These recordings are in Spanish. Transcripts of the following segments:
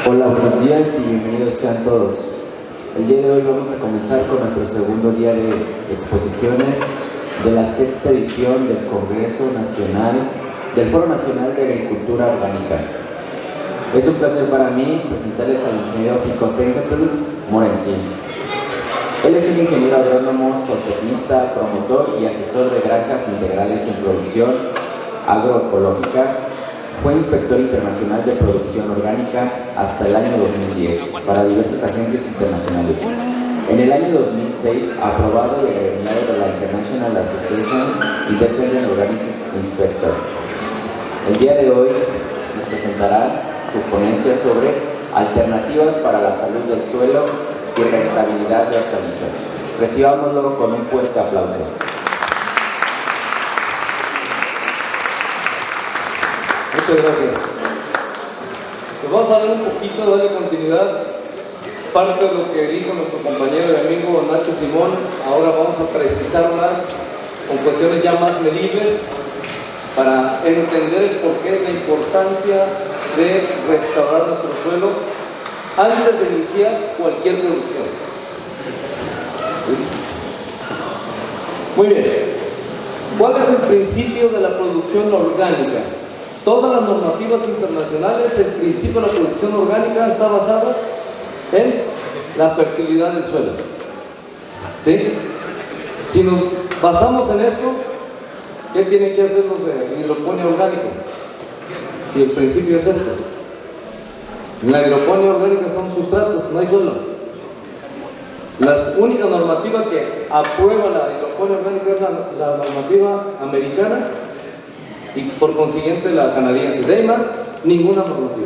Hola, buenos días y bienvenidos sean todos. El día de hoy vamos a comenzar con nuestro segundo día de exposiciones de la sexta edición del Congreso Nacional del Foro Nacional de Agricultura Orgánica. Es un placer para mí presentarles al ingeniero Jicotencatl Morentín. Él es un ingeniero agrónomo, zootecnista, promotor y asesor de granjas integrales en producción agroecológica. Fue inspector internacional de producción orgánica hasta el año 2010 para diversas agencias internacionales. En el año 2006, aprobado y agremiado de la International Association Independent Organic Inspector. El día de hoy nos presentará su ponencia sobre alternativas para la salud del suelo y rentabilidad de hortalizas. Recibámoslo con un fuerte aplauso. Muchas gracias. Pues vamos a dar un poquito, darle continuidad, parte de lo que dijo nuestro compañero y amigo Nacho Simón. Ahora vamos a precisar más, con cuestiones ya más medibles, para entender el porqué, la importancia de restaurar nuestro suelo antes de iniciar cualquier producción. Muy bien. ¿Cuál es el principio de la producción orgánica? Todas las normativas internacionales, el principio de la producción orgánica está basado en la fertilidad del suelo. ¿Sí? Si nos basamos en esto, ¿qué tienen que hacer los de hidroponía orgánica? Si el principio es esto. En la hidroponía orgánica son sustratos, no hay suelo. La única normativa que aprueba la hidroponía orgánica es la normativa americana y por consiguiente la canadiense. De ahí más, ninguna normativa.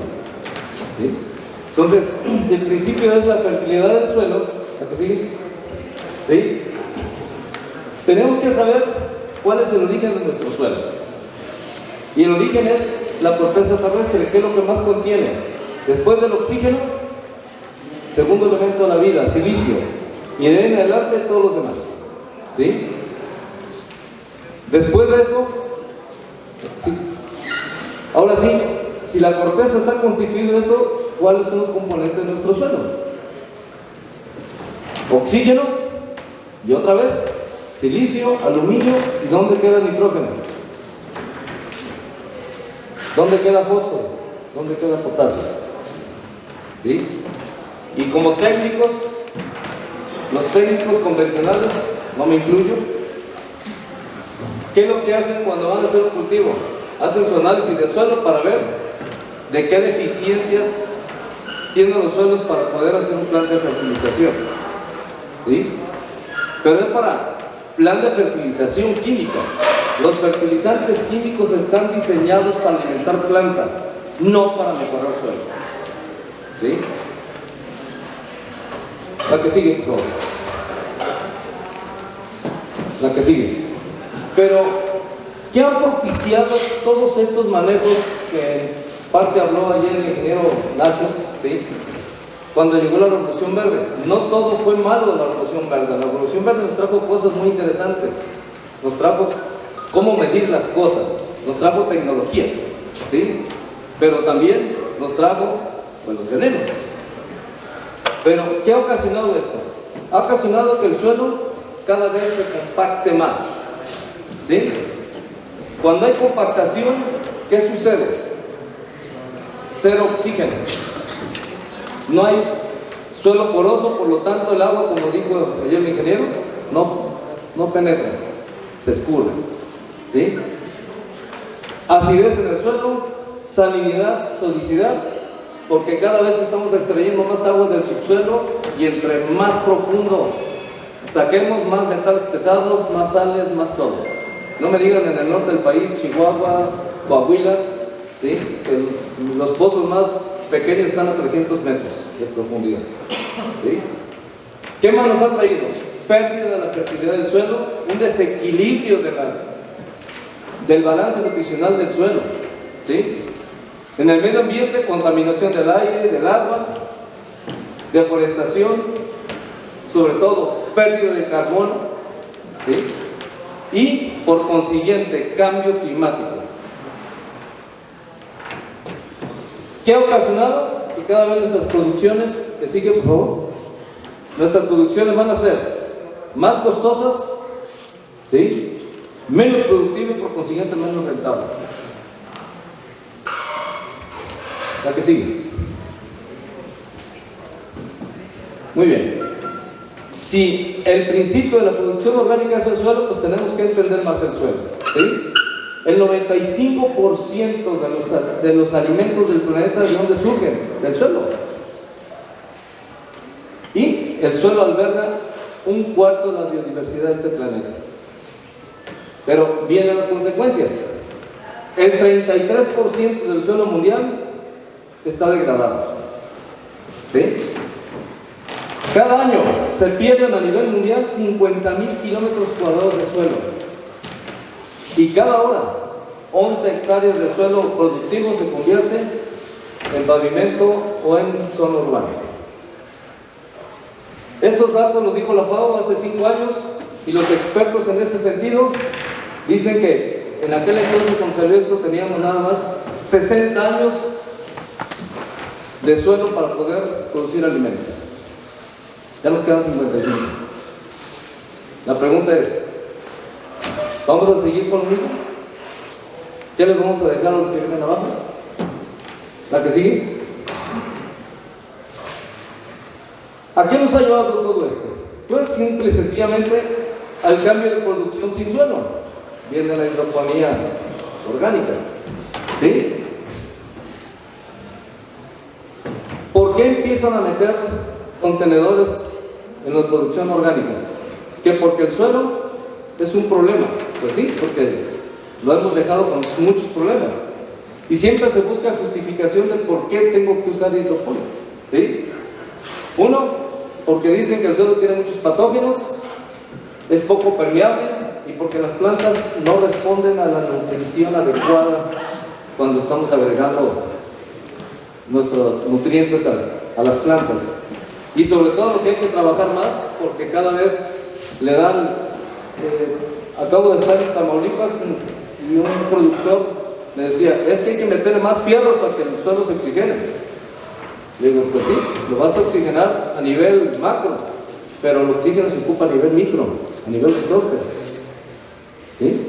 ¿Sí? Entonces, si el principio es la fertilidad del suelo, ¿a que sigue? ¿Sí? Tenemos que saber cuál es el origen de nuestro suelo. Y el origen es la corteza terrestre, que es lo que más contiene. Después del oxígeno, segundo elemento de la vida, silicio. Y de ahí en adelante todos los demás. ¿Sí? Después de eso, sí. Ahora sí, si la corteza está constituida de esto, ¿cuáles son los componentes de nuestro suelo? Oxígeno, y otra vez, silicio, aluminio, ¿y dónde queda el nitrógeno? ¿Dónde queda fósforo? ¿Dónde queda potasio? ¿Sí? Y como técnicos, los técnicos convencionales, no me incluyo, ¿qué es lo que hacen cuando van a hacer un cultivo? Hacen su análisis de suelo para ver de qué deficiencias tienen los suelos para poder hacer un plan de fertilización. ¿Sí? Pero es para plan de fertilización química. Los fertilizantes químicos están diseñados para alimentar plantas, no para mejorar suelo. ¿Sí? La que sigue, por favor. La que sigue. Pero, ¿qué ha propiciado todos estos manejos que en parte habló ayer el ingeniero Nacho? ¿Sí? Cuando llegó la Revolución Verde. No todo fue malo de la Revolución Verde. La Revolución Verde nos trajo cosas muy interesantes. Nos trajo cómo medir las cosas. Nos trajo tecnología. ¿Sí? Pero también nos trajo pues, los venenos. Pero, ¿qué ha ocasionado esto? Ha ocasionado que el suelo cada vez se compacte más. ¿Sí? Cuando hay compactación, ¿qué sucede? Cero oxígeno. No hay suelo poroso, por lo tanto el agua, como dijo ayer el ingeniero, no penetra, se escurre. ¿Sí? Acidez en el suelo, salinidad, sodicidad, porque cada vez estamos extrayendo más agua del subsuelo y entre más profundo saquemos, más metales pesados, más sales, más todo. No me digan en el norte del país, Chihuahua, Coahuila, ¿sí? Los pozos más pequeños están a 300 metros de profundidad. ¿Sí? ¿Qué más nos ha traído? Pérdida de la fertilidad del suelo, un desequilibrio del balance nutricional del suelo. ¿Sí? En el medio ambiente, contaminación del aire, del agua, deforestación, sobre todo pérdida de carbono, ¿sí? Y por consiguiente cambio climático. ¿Qué ha ocasionado? que cada vez nuestras producciones, que sigue por favor, nuestras producciones van a ser más costosas, ¿sí?, menos productivas y por consiguiente menos rentables. La que sigue. Muy bien. Si el principio de la producción orgánica es el suelo, pues tenemos que entender más el suelo, ¿sí? El 95% de los alimentos del planeta, ¿de dónde surgen? Del suelo. Y el suelo alberga un cuarto de la biodiversidad de este planeta. Pero vienen las consecuencias. El 33% del suelo mundial está degradado, ¿sí? Cada año se pierden a nivel mundial 50.000 kilómetros cuadrados de suelo. Y cada hora, 11 hectáreas de suelo productivo se convierten en pavimento o en zona urbana. Estos datos los dijo la FAO hace 5 años y los expertos en ese sentido dicen que en aquel entonces con esto teníamos nada más 60 años de suelo para poder producir alimentos. Ya nos quedan 55. La pregunta es, ¿vamos a seguir con lo mismo? ¿Qué les vamos a dejar a los que vienen abajo? ¿La que sigue? ¿A qué nos ha llevado todo esto? Pues simple y sencillamente al cambio de producción sin suelo. Viene la hidroponía orgánica, ¿sí? ¿Por qué empiezan a meter contenedores en la producción orgánica? Que porque el suelo es un problema. Pues sí, porque lo hemos dejado con muchos problemas. Y siempre se busca justificación de por qué tengo que usar hidroponía, ¿sí? Uno, porque dicen que el suelo tiene muchos patógenos, es poco permeable y porque las plantas no responden a la nutrición adecuada cuando estamos agregando nuestros nutrientes a las plantas. Y sobre todo lo que hay que trabajar más, porque cada vez le dan, acabo de estar en Tamaulipas y un productor me decía, es que hay que meterle más fierro para que el suelo se oxigene. Le digo, pues sí, lo vas a oxigenar a nivel macro, pero el oxígeno se ocupa a nivel micro, a nivel de software, ¿sí?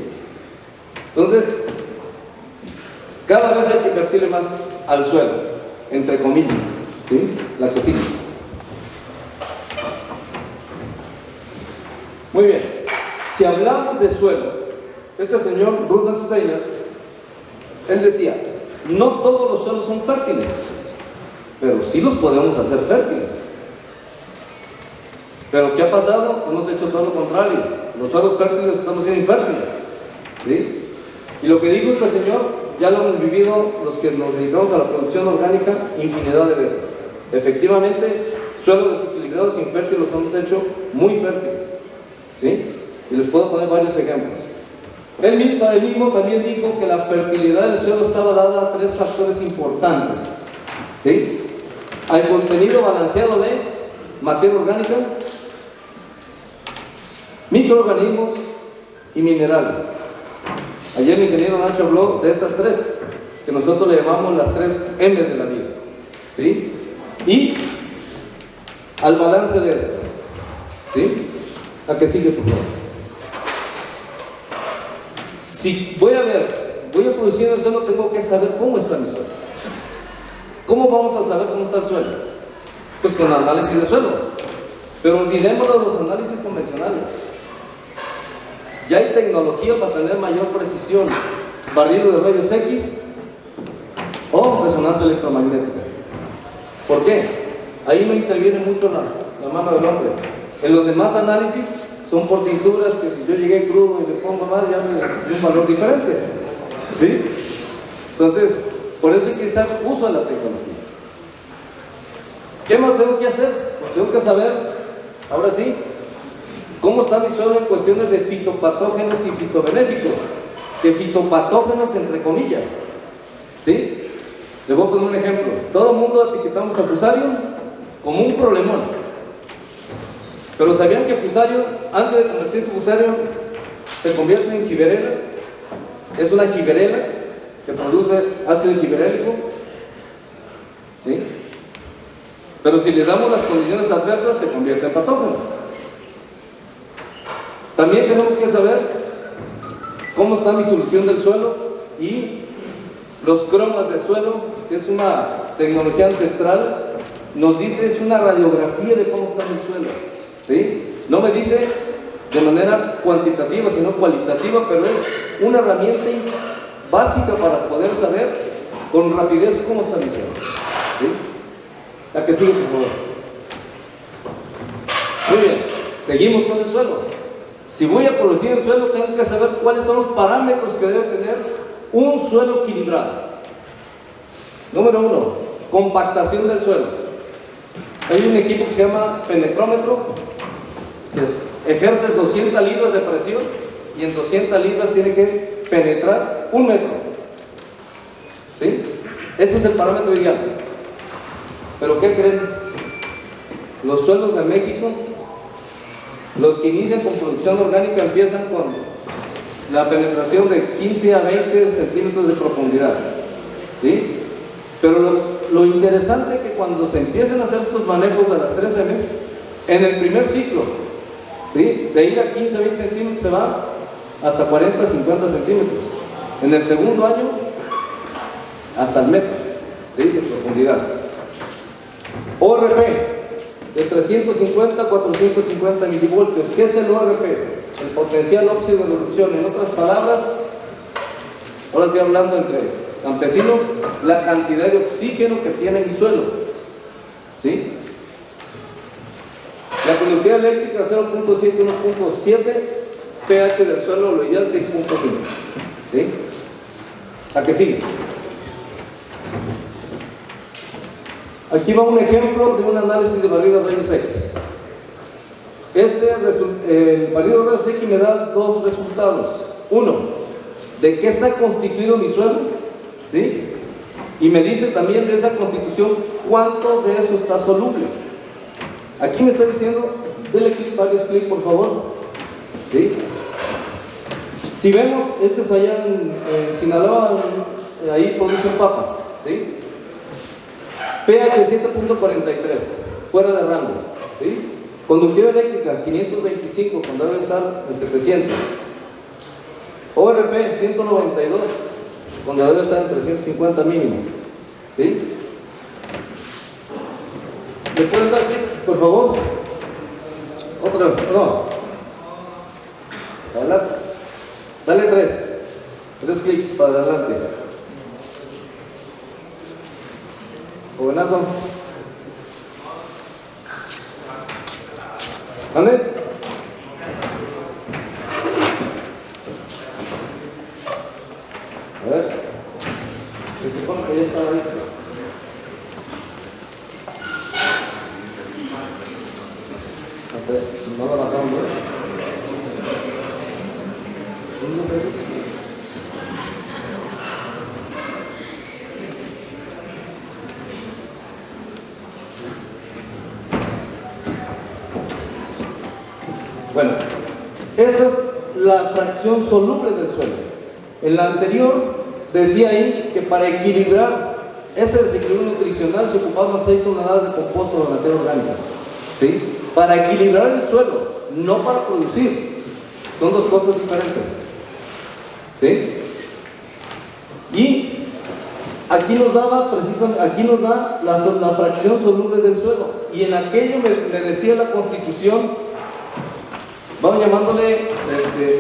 Entonces, cada vez hay que invertirle más al suelo, entre comillas, ¿sí? La que sigue. Muy bien, si hablamos de suelo, este señor Rudolf Steiner, él decía, no todos los suelos son fértiles, pero sí los podemos hacer fértiles. Pero ¿qué ha pasado? Hemos hecho todo lo contrario. Los suelos fértiles estamos siendo infértiles, ¿sí? Y lo que dijo este señor, ya lo hemos vivido los que nos dedicamos a la producción orgánica infinidad de veces. Efectivamente, suelos desequilibrados e infértiles los hemos hecho muy fértiles, ¿sí? Y les puedo poner varios ejemplos. Él mismo también dijo que la fertilidad del suelo estaba dada a 3 factores importantes, ¿sí? Al contenido balanceado de materia orgánica, microorganismos y minerales. Ayer el ingeniero Nacho habló de esas 3, que nosotros le llamamos las 3 M's de la vida, ¿sí? Y al balance de estas, ¿sí? ¿A qué sigue, por favor? Si voy a producir el suelo, tengo que saber cómo está mi suelo. ¿Cómo vamos a saber cómo está el suelo? Pues con análisis de suelo. Pero olvidémonos de los análisis convencionales. Ya hay tecnología para tener mayor precisión. Barrido de rayos X o resonancia electromagnética. ¿Por qué? Ahí no interviene mucho la mano del hombre. En los demás análisis son por tinturas que si yo llegué crudo y le pongo más, ya me da un valor diferente, ¿sí? Entonces, por eso hay que hacer uso de la tecnología. ¿Qué más tengo que hacer? Pues tengo que saber, ahora sí, cómo está mi suelo en cuestiones de fitopatógenos y fitobenéficos. De fitopatógenos entre comillas, ¿sí? Les voy a poner un ejemplo. Todo el mundo etiquetamos a Fusarium como un problemón. Pero ¿sabían que Fusarium, antes de convertirse en Fusarium, se convierte en giberela? Es una giberela que produce ácido giberélico, ¿sí? Pero si le damos las condiciones adversas, se convierte en patógeno. También tenemos que saber cómo está mi solución del suelo y los cromas de suelo, que es una tecnología ancestral, nos dice, es una radiografía de cómo está mi suelo, ¿sí? No me dice de manera cuantitativa, sino cualitativa, pero es una herramienta básica para poder saber con rapidez cómo está mi suelo, ¿sí? La que sigue, por favor. Muy bien, seguimos con el suelo. Si voy a producir el suelo, tengo que saber cuáles son los parámetros que debe tener un suelo equilibrado. Número 1, compactación del suelo. Hay un equipo que se llama penetrómetro, que ejerces 200 libras de presión y en 200 libras tiene que penetrar 1 metro. ¿Sí? Ese es el parámetro ideal. ¿Pero qué creen? Los suelos de México, los que inician con producción orgánica, empiezan con la penetración de 15 a 20 centímetros de profundidad, ¿sí? Pero lo interesante es que cuando se empiezan a hacer estos manejos a las 3 M's, en el primer ciclo, ¿sí?, de ir a 15 a 20 centímetros se va hasta 40 a 50 centímetros. En el segundo año, hasta el metro, ¿sí?, de profundidad. ORP, de 350 a 450 milivoltios. ¿Qué es el ORP? El potencial óxido de reducción. En otras palabras, ahora estoy hablando entre campesinos, la cantidad de oxígeno que tiene mi suelo, ¿sí? La conductividad eléctrica 0.7, 1.7, pH del suelo lo ideal 6.5, ¿sí? ¿A qué sigue? Aquí va un ejemplo de un análisis de barrido de rayos X. El barrido de rayos X me da dos resultados. Uno, de qué está constituido mi suelo, ¿sí? Y me dice también de esa constitución cuánto de eso está soluble. Aquí me está diciendo, denle clic, varios clics por favor, ¿sí? Si vemos, este es allá en Sinaloa, ahí produce papa, ¿sí? pH 7.43, fuera de rango, ¿sí? Conductividad eléctrica 525, cuando debe estar en 700. ORP 192, cuando debe estar en 350 mínimo, ¿sí? ¿Me pueden dar clic, por favor? Otra vez, no. Adelante. Dale 3 clics para adelante. Jovenazo. ¿Vale? A ver. Se supone que ya está ahí. No lo bajamos, ¿no? Bueno, esta es la fracción soluble del suelo. En la anterior decía ahí que para equilibrar ese desequilibrio nutricional se ocupaban 6 toneladas de composto de materia orgánica, ¿sí? Para equilibrar el suelo, no para producir. Son dos cosas diferentes, ¿sí? Y aquí nos daba precisamente, aquí nos da la fracción soluble del suelo. Y en aquello me decía la constitución, vamos llamándole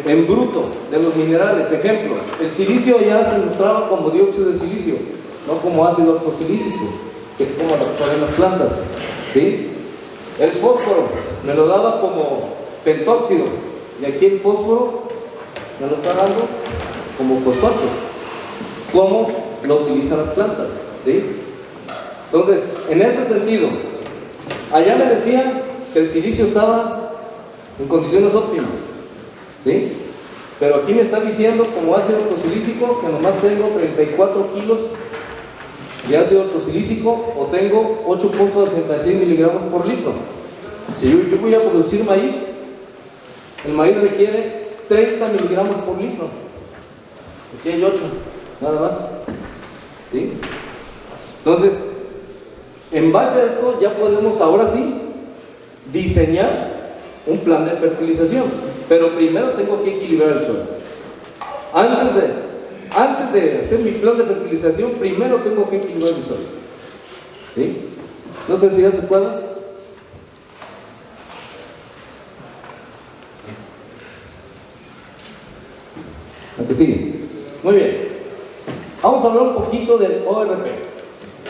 en bruto, de los minerales. Ejemplo, el silicio ya se mostraba como dióxido de silicio, no como ácido ortosilícico, que es como lo que ponen las plantas, ¿sí? El fósforo me lo daba como pentóxido, y aquí el fósforo me lo está dando como fosfáceo, como lo utilizan las plantas, ¿sí? Entonces, en ese sentido, allá me decían que el silicio estaba en condiciones óptimas, ¿sí? Pero aquí me está diciendo como ácido ortosilícico que nomás tengo 34 kilos de ácido ortosilícico o tengo 8.66 miligramos por litro. Si yo voy a producir maíz, el maíz requiere 30 miligramos por litro. Aquí hay 8, nada más, ¿sí? Entonces, En base a esto ya podemos ahora sí diseñar un plan de fertilización, pero primero tengo que equilibrar el suelo. Antes de hacer mi plan de fertilización, primero tengo que equilibrar el suelo. ¿Sí? No sé si ya se puede. Aquí sigue. Muy bien. Vamos a hablar un poquito del ORP,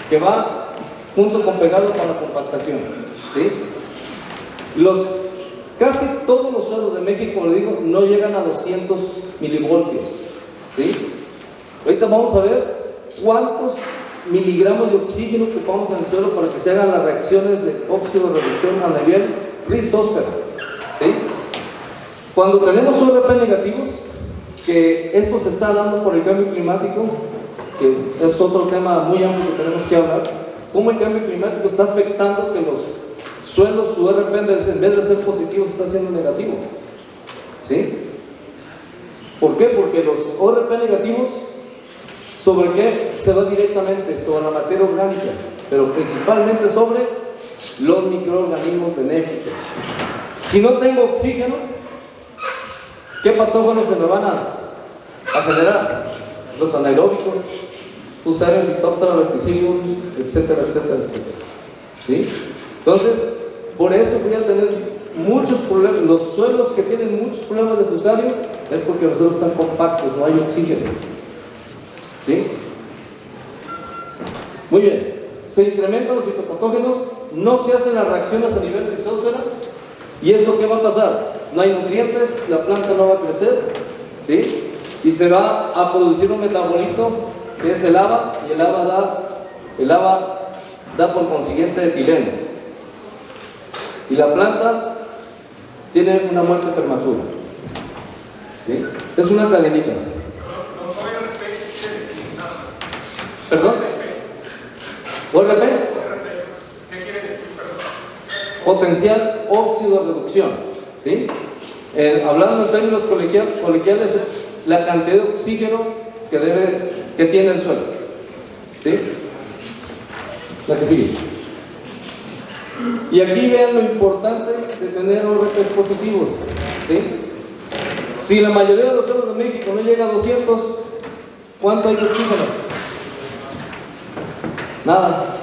que va junto con pegado con la compactación. ¿Sí? Casi todos los suelos de México, como le digo, no llegan a 200 milivoltios. ¿Sí? Ahorita vamos a ver cuántos miligramos de oxígeno que ocupamos en el suelo para que se hagan las reacciones de óxido de reducción a nivel rizósfera. ¿Sí? Cuando tenemos ORP negativos, que esto se está dando por el cambio climático, que es otro tema muy amplio que tenemos que hablar, cómo el cambio climático está afectando que los suelos, su ORP en vez de ser positivo está siendo negativo. ¿Sí? ¿Por qué? Porque los ORP negativos, ¿sobre qué? Se va directamente sobre la materia orgánica, pero principalmente sobre los microorganismos benéficos. Si no tengo oxígeno, ¿qué patógenos se me van a generar? Los anaeróbicos, Fusarium, Phytophthora, Verticillium, etcétera, etcétera, etcétera. ¿Sí? Entonces, por eso voy a tener muchos problemas. Los suelos que tienen muchos problemas de Fusarium es porque los suelos están compactos, no hay oxígeno. ¿Sí? Muy bien. Se incrementan los fitopatógenos, no se hacen las reacciones a nivel de rizósfera. ¿Y esto qué va a pasar? No hay nutrientes, la planta no va a crecer, ¿sí? Y se va a producir un metabolito que es el ABA, y el ABA da por consiguiente etileno. Y la planta tiene una muerte prematura. ¿Sí? Es una cadenita. ¿Perdón? ¿ORP? ¿Qué quiere decir, perdón? Potencial óxido de reducción. ¿Sí? Hablando en términos coloquiales, es la cantidad de oxígeno que tiene el suelo. ¿Sí? La que sigue. Y aquí vean lo importante de tener ORP positivos. ¿Sí? Si la mayoría de los suelos de México no llega a 200, ¿cuánto hay de oxígeno? Nada.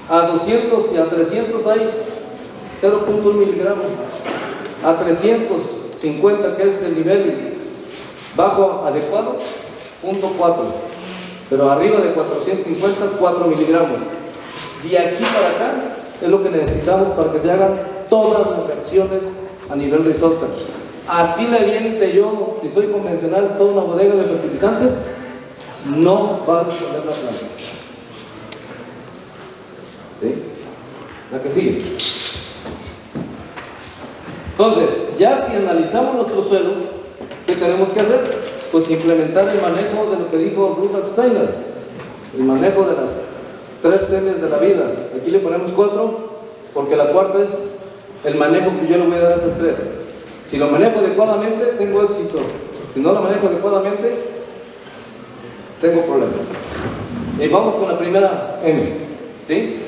A 200 y a 300 hay 0.1 miligramos. A 350, que es el nivel bajo adecuado, 0.4. Pero arriba de 450, 4 miligramos. De aquí para acá es lo que necesitamos para que se hagan todas las reacciones a nivel de rizósfera. Así le aviente yo, si soy convencional, toda una bodega de fertilizantes, no va a responder la planta. ¿Sí? La que sigue. Entonces, ya si analizamos nuestro suelo, ¿qué tenemos que hacer? Pues implementar el manejo de lo que dijo Rudolf Steiner, el manejo de las 3 M's de la vida. Aquí le ponemos 4, porque la cuarta es el manejo que yo le voy a dar a esas 3. Si lo manejo adecuadamente, tengo éxito. Si no lo manejo adecuadamente, tengo problemas. Y vamos con la primera M. ¿Sí?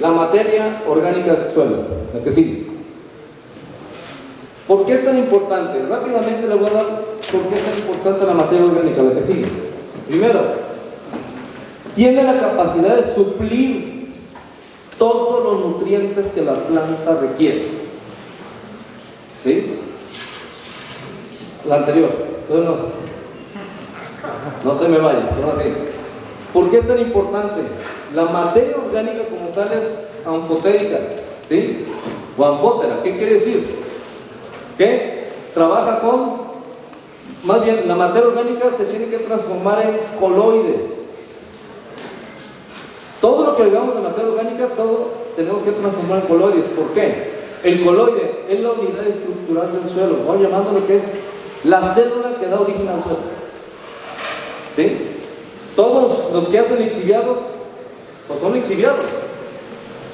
La materia orgánica del suelo, la que sigue. ¿Por qué es tan importante? Rápidamente le voy a dar por qué es tan importante la materia orgánica, la que sigue. Primero, tiene la capacidad de suplir todos los nutrientes que la planta requiere. ¿Sí? La anterior. Entonces no te me vayas, son así. ¿Por qué es tan importante? La materia orgánica como tal es anfotérica, ¿sí? O anfótera. ¿Qué quiere decir? Que trabaja con, más bien, la materia orgánica se tiene que transformar en coloides. Todo lo que hagamos de materia orgánica, todo tenemos que transformar en coloides. ¿Por qué? El coloide es la unidad estructural del suelo, vamos llamando lo que es la célula que da origen al suelo. ¿Sí? Todos los que hacen lixiviados, pues son lixiviados.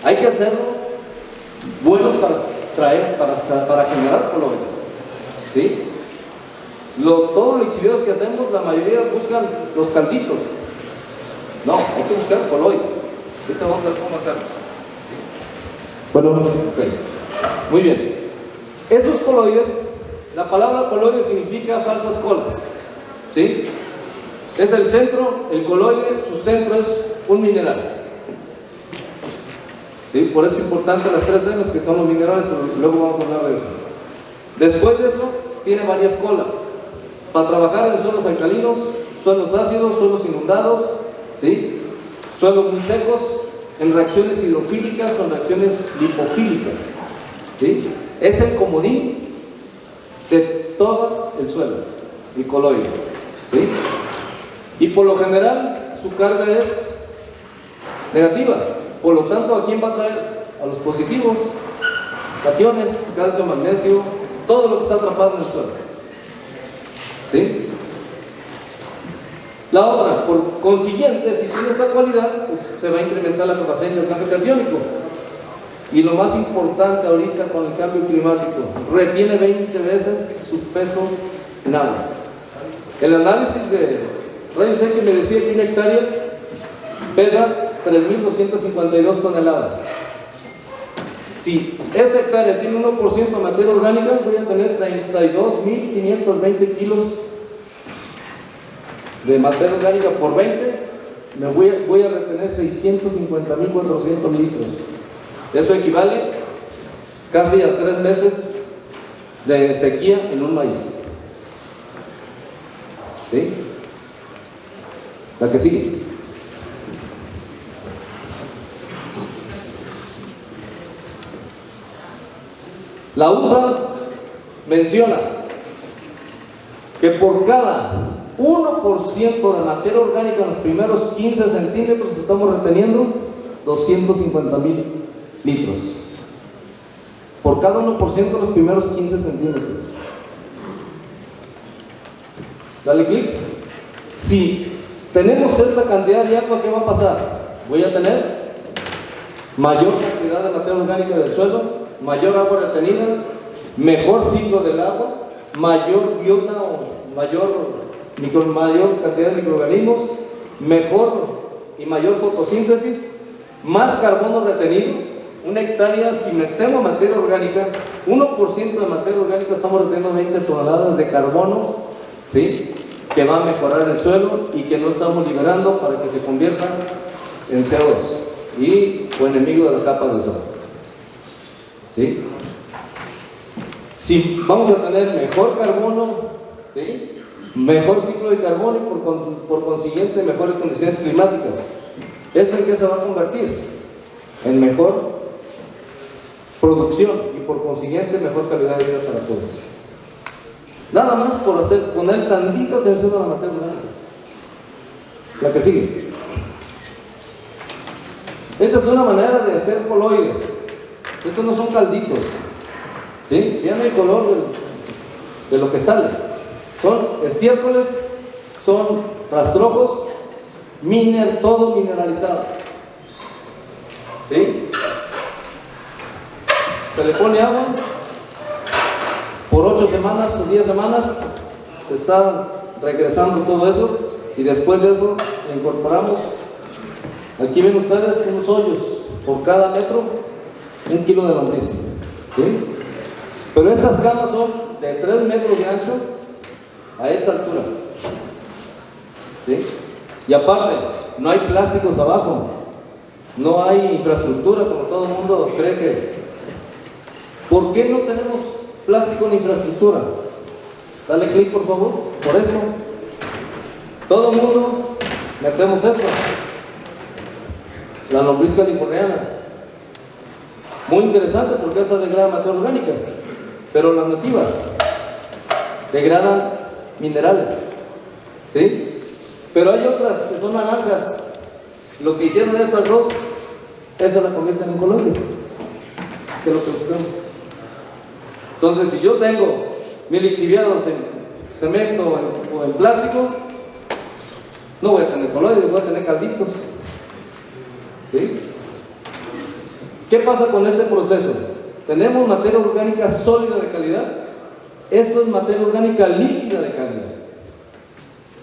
Hay que hacerlo buenos para generar coloides. ¿Sí? Todos los lixiviados que hacemos, la mayoría buscan los calditos. No, hay que buscar coloides. Ahorita vamos a ver cómo hacerlos. Bueno, Ok. Muy bien. Esos coloides, la palabra coloide significa falsas colas. ¿Sí? Es el centro, el coloide, su centro es un mineral. ¿Sí? Por eso es importante las 3 M's que son los minerales, pero luego vamos a hablar de eso. Después de eso, tiene varias colas. Para trabajar en suelos alcalinos, suelos ácidos, suelos inundados, ¿sí? Suelos muy secos, en reacciones hidrofílicas o en reacciones lipofílicas. ¿Sí? Es el comodín de todo el suelo, el coloide. ¿Sí? Y por lo general, su carga es negativa. Por lo tanto, ¿a quién va a traer? A los positivos, cationes, calcio, magnesio, todo lo que está atrapado en el suelo. ¿Sí? La otra, por consiguiente, si tiene esta cualidad, pues se va a incrementar la capacidad del cambio catiónico. Y lo más importante ahorita con el cambio climático, retiene 20 veces su peso en agua. El análisis de rayos X me decía que una hectárea pesa 3.252 toneladas. Si esa hectárea tiene 1% de materia orgánica, voy a tener 32.520 kilos de materia orgánica por 20, voy a retener 650.400 litros. Eso equivale casi a 3 meses de sequía en un maíz. ¿Sí? La que sigue. La USA menciona que por cada 1% de materia orgánica en los primeros 15 centímetros estamos reteniendo 250.000 litros. Por cada 1% de los primeros 15 centímetros. Dale clic. Si tenemos esta cantidad de agua, ¿qué va a pasar? Voy a tener mayor cantidad de materia orgánica del suelo, mayor agua retenida, mejor ciclo del agua, mayor biota o mayor cantidad de microorganismos, mejor y mayor fotosíntesis, más carbono retenido. Una hectárea, si metemos materia orgánica, 1% de materia orgánica, estamos reteniendo 20 toneladas de carbono, ¿sí? Que va a mejorar el suelo y que no estamos liberando para que se convierta en CO2 y o enemigo de la capa del suelo. ¿Sí? Si vamos a tener mejor carbono, ¿sí? Mejor ciclo de carbono y por consiguiente mejores condiciones climáticas. ¿Esto en qué se va a convertir? En mejor producción y por consiguiente mejor calidad de vida para todos. Nada más por poner tantita atención a la materia orgánica. La que sigue. Esta es una manera de hacer coloides. Estos no son calditos. ¿Sí? Vean el color de lo que sale. Son estiércoles, son rastrojos, todo mineralizado. ¿Sí? Se le pone agua. Por 8 semanas o 10 semanas se está regresando todo eso y después de eso le incorporamos, aquí ven ustedes unos hoyos por cada metro, 1 kilo de lombriz. ¿Sí? Pero estas camas son de 3 metros de ancho a esta altura. ¿Sí? Y aparte, no hay plásticos abajo, no hay infraestructura como todo el mundo cree que es. ¿Por qué no tenemos plástico en infraestructura? Dale clic por favor, por esto. Todo el mundo metemos esto. La lombriz californiana. Muy interesante porque esa degrada materia orgánica, pero las nativas degradan minerales. ¿Sí? Pero hay otras que son naranjas. Lo que hicieron estas dos, esa la convierten en coloide, que es lo que buscamos. Entonces, si yo tengo 1000 lixiviados en cemento o en plástico, no voy a tener coloides, voy a tener calditos. ¿Sí? ¿Qué pasa con este proceso? Tenemos materia orgánica sólida de calidad. Esto es materia orgánica líquida de calidad.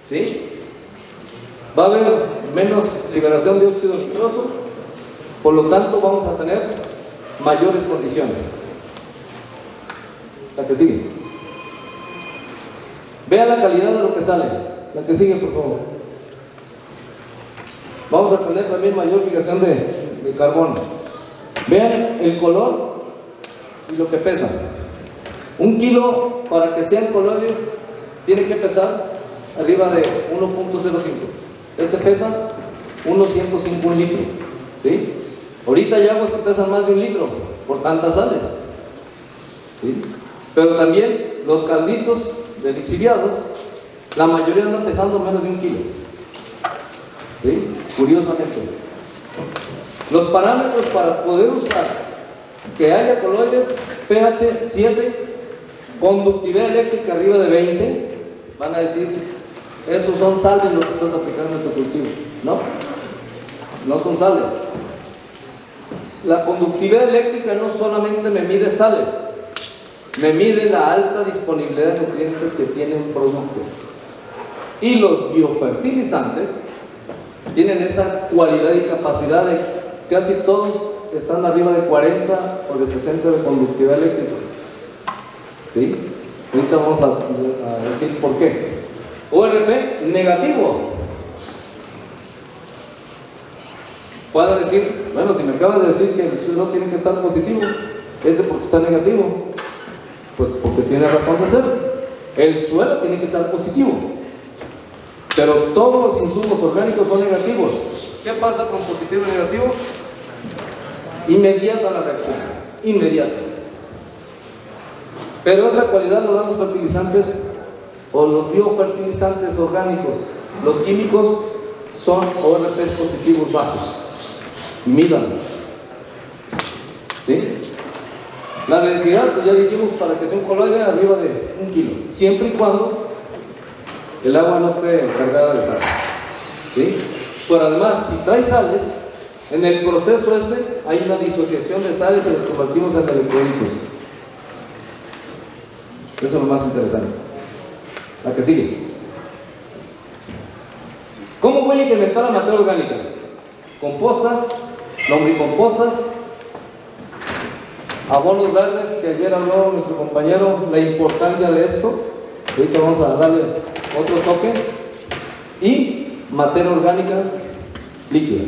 ¿Sí? va a haber menos liberación de óxido nitroso, por lo tanto vamos a tener mayores condiciones. La que sigue. Vea la calidad de lo que sale. La que sigue, por favor. Vamos a tener también mayor fijación de carbono. Vean el color y lo que pesa. 1 kilo, para que sean coloides, tiene que pesar arriba de 1.05. Este pesa 1.105, 1 litro. ¿Sí? Ahorita hay aguas que pesan más de 1 litro por tantas sales. ¿Sí? Pero también los calditos de lixiviados, la mayoría andan pesando menos de 1 kilo. ¿Sí? Curiosamente. Los parámetros para poder usar que haya coloides: pH 7, conductividad eléctrica arriba de 20. Van a decir, esos son sales lo que estás aplicando en tu cultivo. No, no son sales. La conductividad eléctrica no solamente me mide sales, me mide la alta disponibilidad de nutrientes que tiene un producto. Y los biofertilizantes tienen esa cualidad y capacidad de casi todos están arriba de 40 o de 60 de conductividad eléctrica. ¿Sí? Ahorita vamos a decir por qué. ORP negativo. Puede decir, bueno, si me acabas de decir que el suelo tiene que estar positivo, porque está negativo. Pues porque tiene razón de ser. El suelo tiene que estar positivo. Pero todos los insumos orgánicos son negativos. ¿Qué pasa con positivo y negativo? Inmediata la reacción. Inmediata. Pero esta cualidad lo dan los fertilizantes o los biofertilizantes orgánicos. Los químicos son ORPs positivos bajos. Mídanlos. ¿Sí? La densidad, pues ya dijimos, para que sea un coloide arriba de 1 kilo, siempre y cuando el agua no esté cargada de sal. ¿Sí? Pero además, si trae sales, en el proceso hay una disociación de sales y los convertimos en electrolitos. Eso es lo más interesante. La que sigue. ¿Cómo voy a incrementar la materia orgánica? Compostas, lombricompostas, abonos verdes, que ayer habló nuestro compañero la importancia de esto. Ahorita vamos a darle otro toque. Y materia orgánica líquida.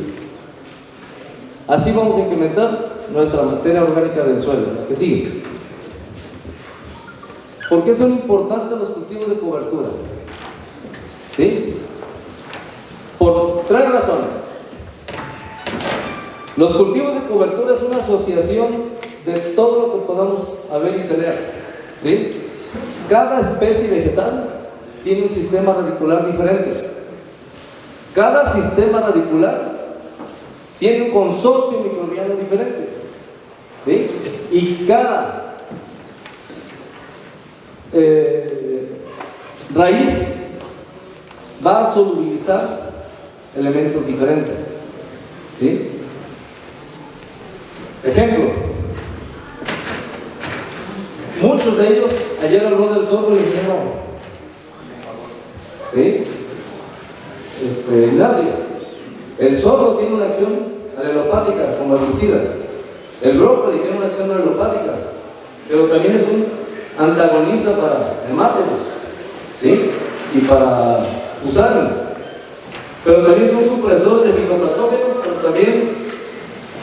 Así vamos a incrementar nuestra materia orgánica del suelo. La que sigue. ¿Por qué son importantes los cultivos de cobertura? ¿Sí? Por 3 razones. Los cultivos de cobertura es una asociación de todo lo que podamos haber y tener. ¿Sí? Cada especie vegetal tiene un sistema radicular diferente. Cada sistema radicular tiene un consorcio microbiano diferente. ¿Sí? Y cada raíz va a solubilizar elementos diferentes. ¿Sí? Ejemplo, muchos de ellos, ayer habló del sorgo el ingeniero, ¿sí? Ignacio. El sorgo tiene una acción alelopática como herbicida. El brócoli tiene una acción alelopática, pero también es un antagonista para hemátodos, ¿sí? Y para usarlo. Pero también son supresores de fitopatógenos, pero también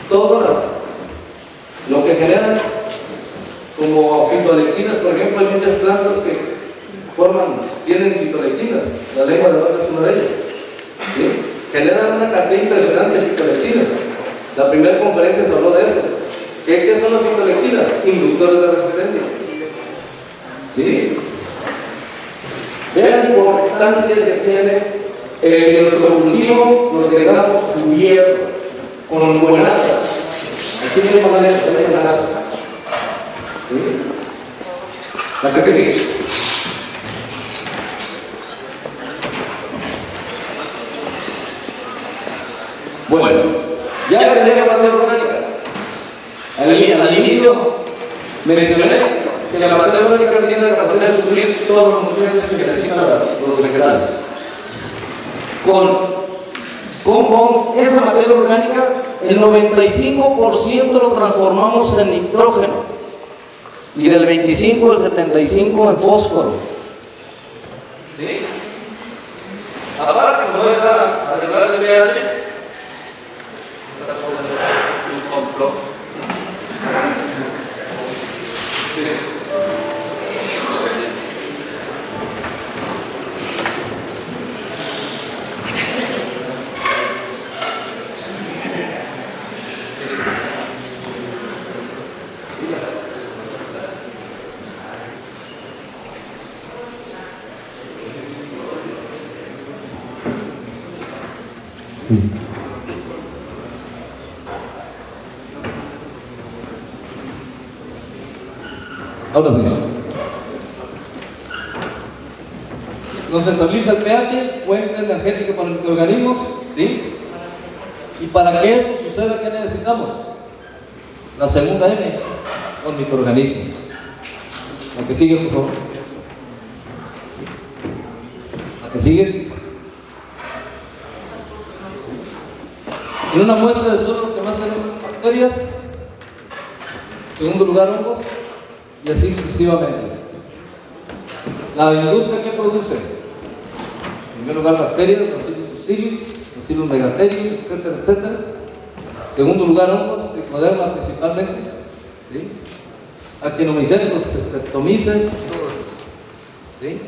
todas lo que generan como fitolexinas. Por ejemplo, hay muchas plantas que tienen fitolexinas. La lengua de vaca es una de ellas. ¿Sí? Generan una cantidad impresionante de fitolexinas. La primera conferencia se habló de eso. ¿Qué son las fitolexinas? Inductores de resistencia. ¿Sí? Vean la importancia que tiene el que nuestro cultivo lo tengamos cubierto con buenazas. Aquí viene a poner buenazas. ¿Sí? La que sigue. Bueno, ya agregué materia orgánica. Al inicio mencioné que la materia orgánica tiene la capacidad de suplir todos los nutrientes que necesitan los vegetales. Con compounds, esa materia orgánica, el 95% lo transformamos en nitrógeno y del 25 al 75 en fósforo. ¿Sí? Aparte, me voy a arreglar el pH. Un complot. Ahora sí. Nos estabiliza el pH, fuente energética para los microorganismos, ¿sí? Y para que eso suceda, ¿qué necesitamos? La segunda M, los microorganismos. La que sigue, por favor. La que sigue. En una muestra de suelo, lo que más tenemos son bacterias. En segundo lugar, hongos. Y así sucesivamente. La industria, ¿qué produce? En primer lugar, bacterias, bacillus subtilis, bacillus megaterius, etcétera, etcétera. En segundo lugar, hongos, tricoderma principalmente, ¿sí? Actinomycetos, streptomyces, todo eso, ¿sí?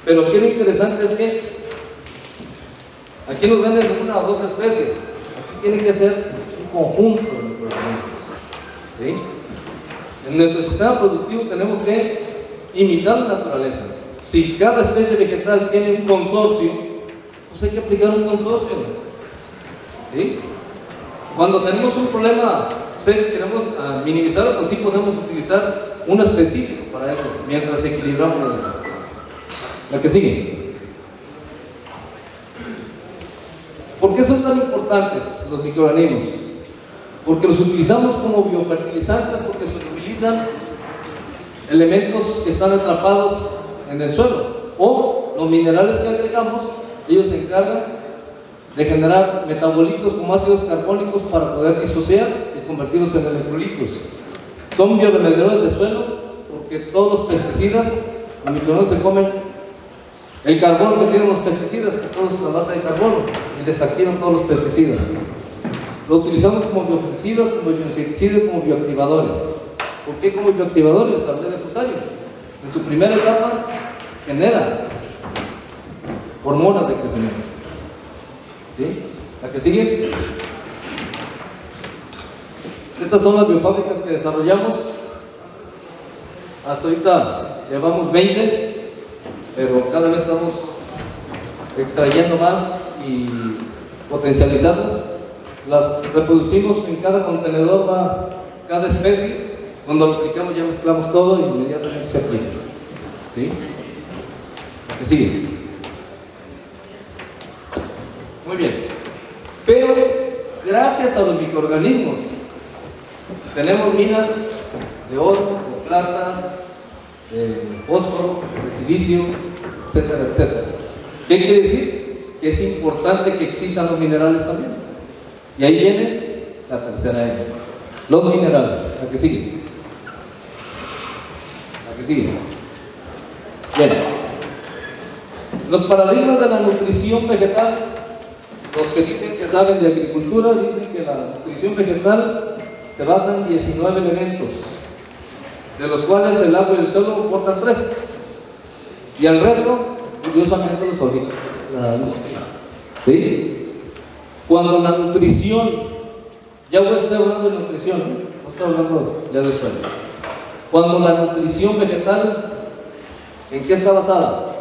Pero aquí lo interesante es que aquí nos venden una o dos especies. Aquí tiene que ser un conjunto de microorganismos, ¿sí? En nuestro sistema productivo tenemos que imitar la naturaleza. Si cada especie vegetal tiene un consorcio, pues hay que aplicar un consorcio, ¿sí? Cuando tenemos un problema serio y queremos minimizarlo, pues sí podemos utilizar un específico para eso, mientras equilibramos las especies. La que sigue. ¿Por qué son tan importantes los microorganismos? Porque los utilizamos como biofertilizantes, porque se utilizan elementos que están atrapados en el suelo, o los minerales que agregamos, ellos se encargan de generar metabolitos como ácidos carbónicos para poder disociar y convertirlos en electrolitos. Son bioremediadores de suelo, porque todos los pesticidas, los microorganismos se comen el carbono que tienen los pesticidas, que todos es a base de carbono, y desactivan todos los pesticidas. Lo utilizamos como biofungicidas, como bioinsecticidas, como bioactivadores. ¿Por qué como bioactivadores? Hablé de Fusarium. En su primera etapa genera hormonas de crecimiento. ¿Sí? La que sigue. Estas son las biofábricas que desarrollamos. Hasta ahorita llevamos 20, pero cada vez estamos extrayendo más y potencializarlas. Las reproducimos en cada contenedor, va cada especie. Cuando lo aplicamos ya mezclamos todo y inmediatamente se aplica. ¿Sí? ¿Qué sigue? Muy bien. Pero gracias a los microorganismos tenemos minas de oro, de plata, de fósforo, de silicio, etcétera, etcétera. ¿Qué quiere decir? Que es importante que existan los minerales también. Y ahí viene la tercera M. Los minerales. ¿A qué sigue? ¿A qué sigue? Bien. Los paradigmas de la nutrición vegetal, los que dicen que saben de agricultura, dicen que la nutrición vegetal se basa en 19 elementos, de los cuales el agua y el suelo aportan 3. Y el resto, curiosamente, los fabrica la industria. ¿Sí? Cuando la nutrición, ya voy a estar hablando de nutrición, no estoy hablando ya de suelo. Cuando la nutrición vegetal, ¿en qué está basada?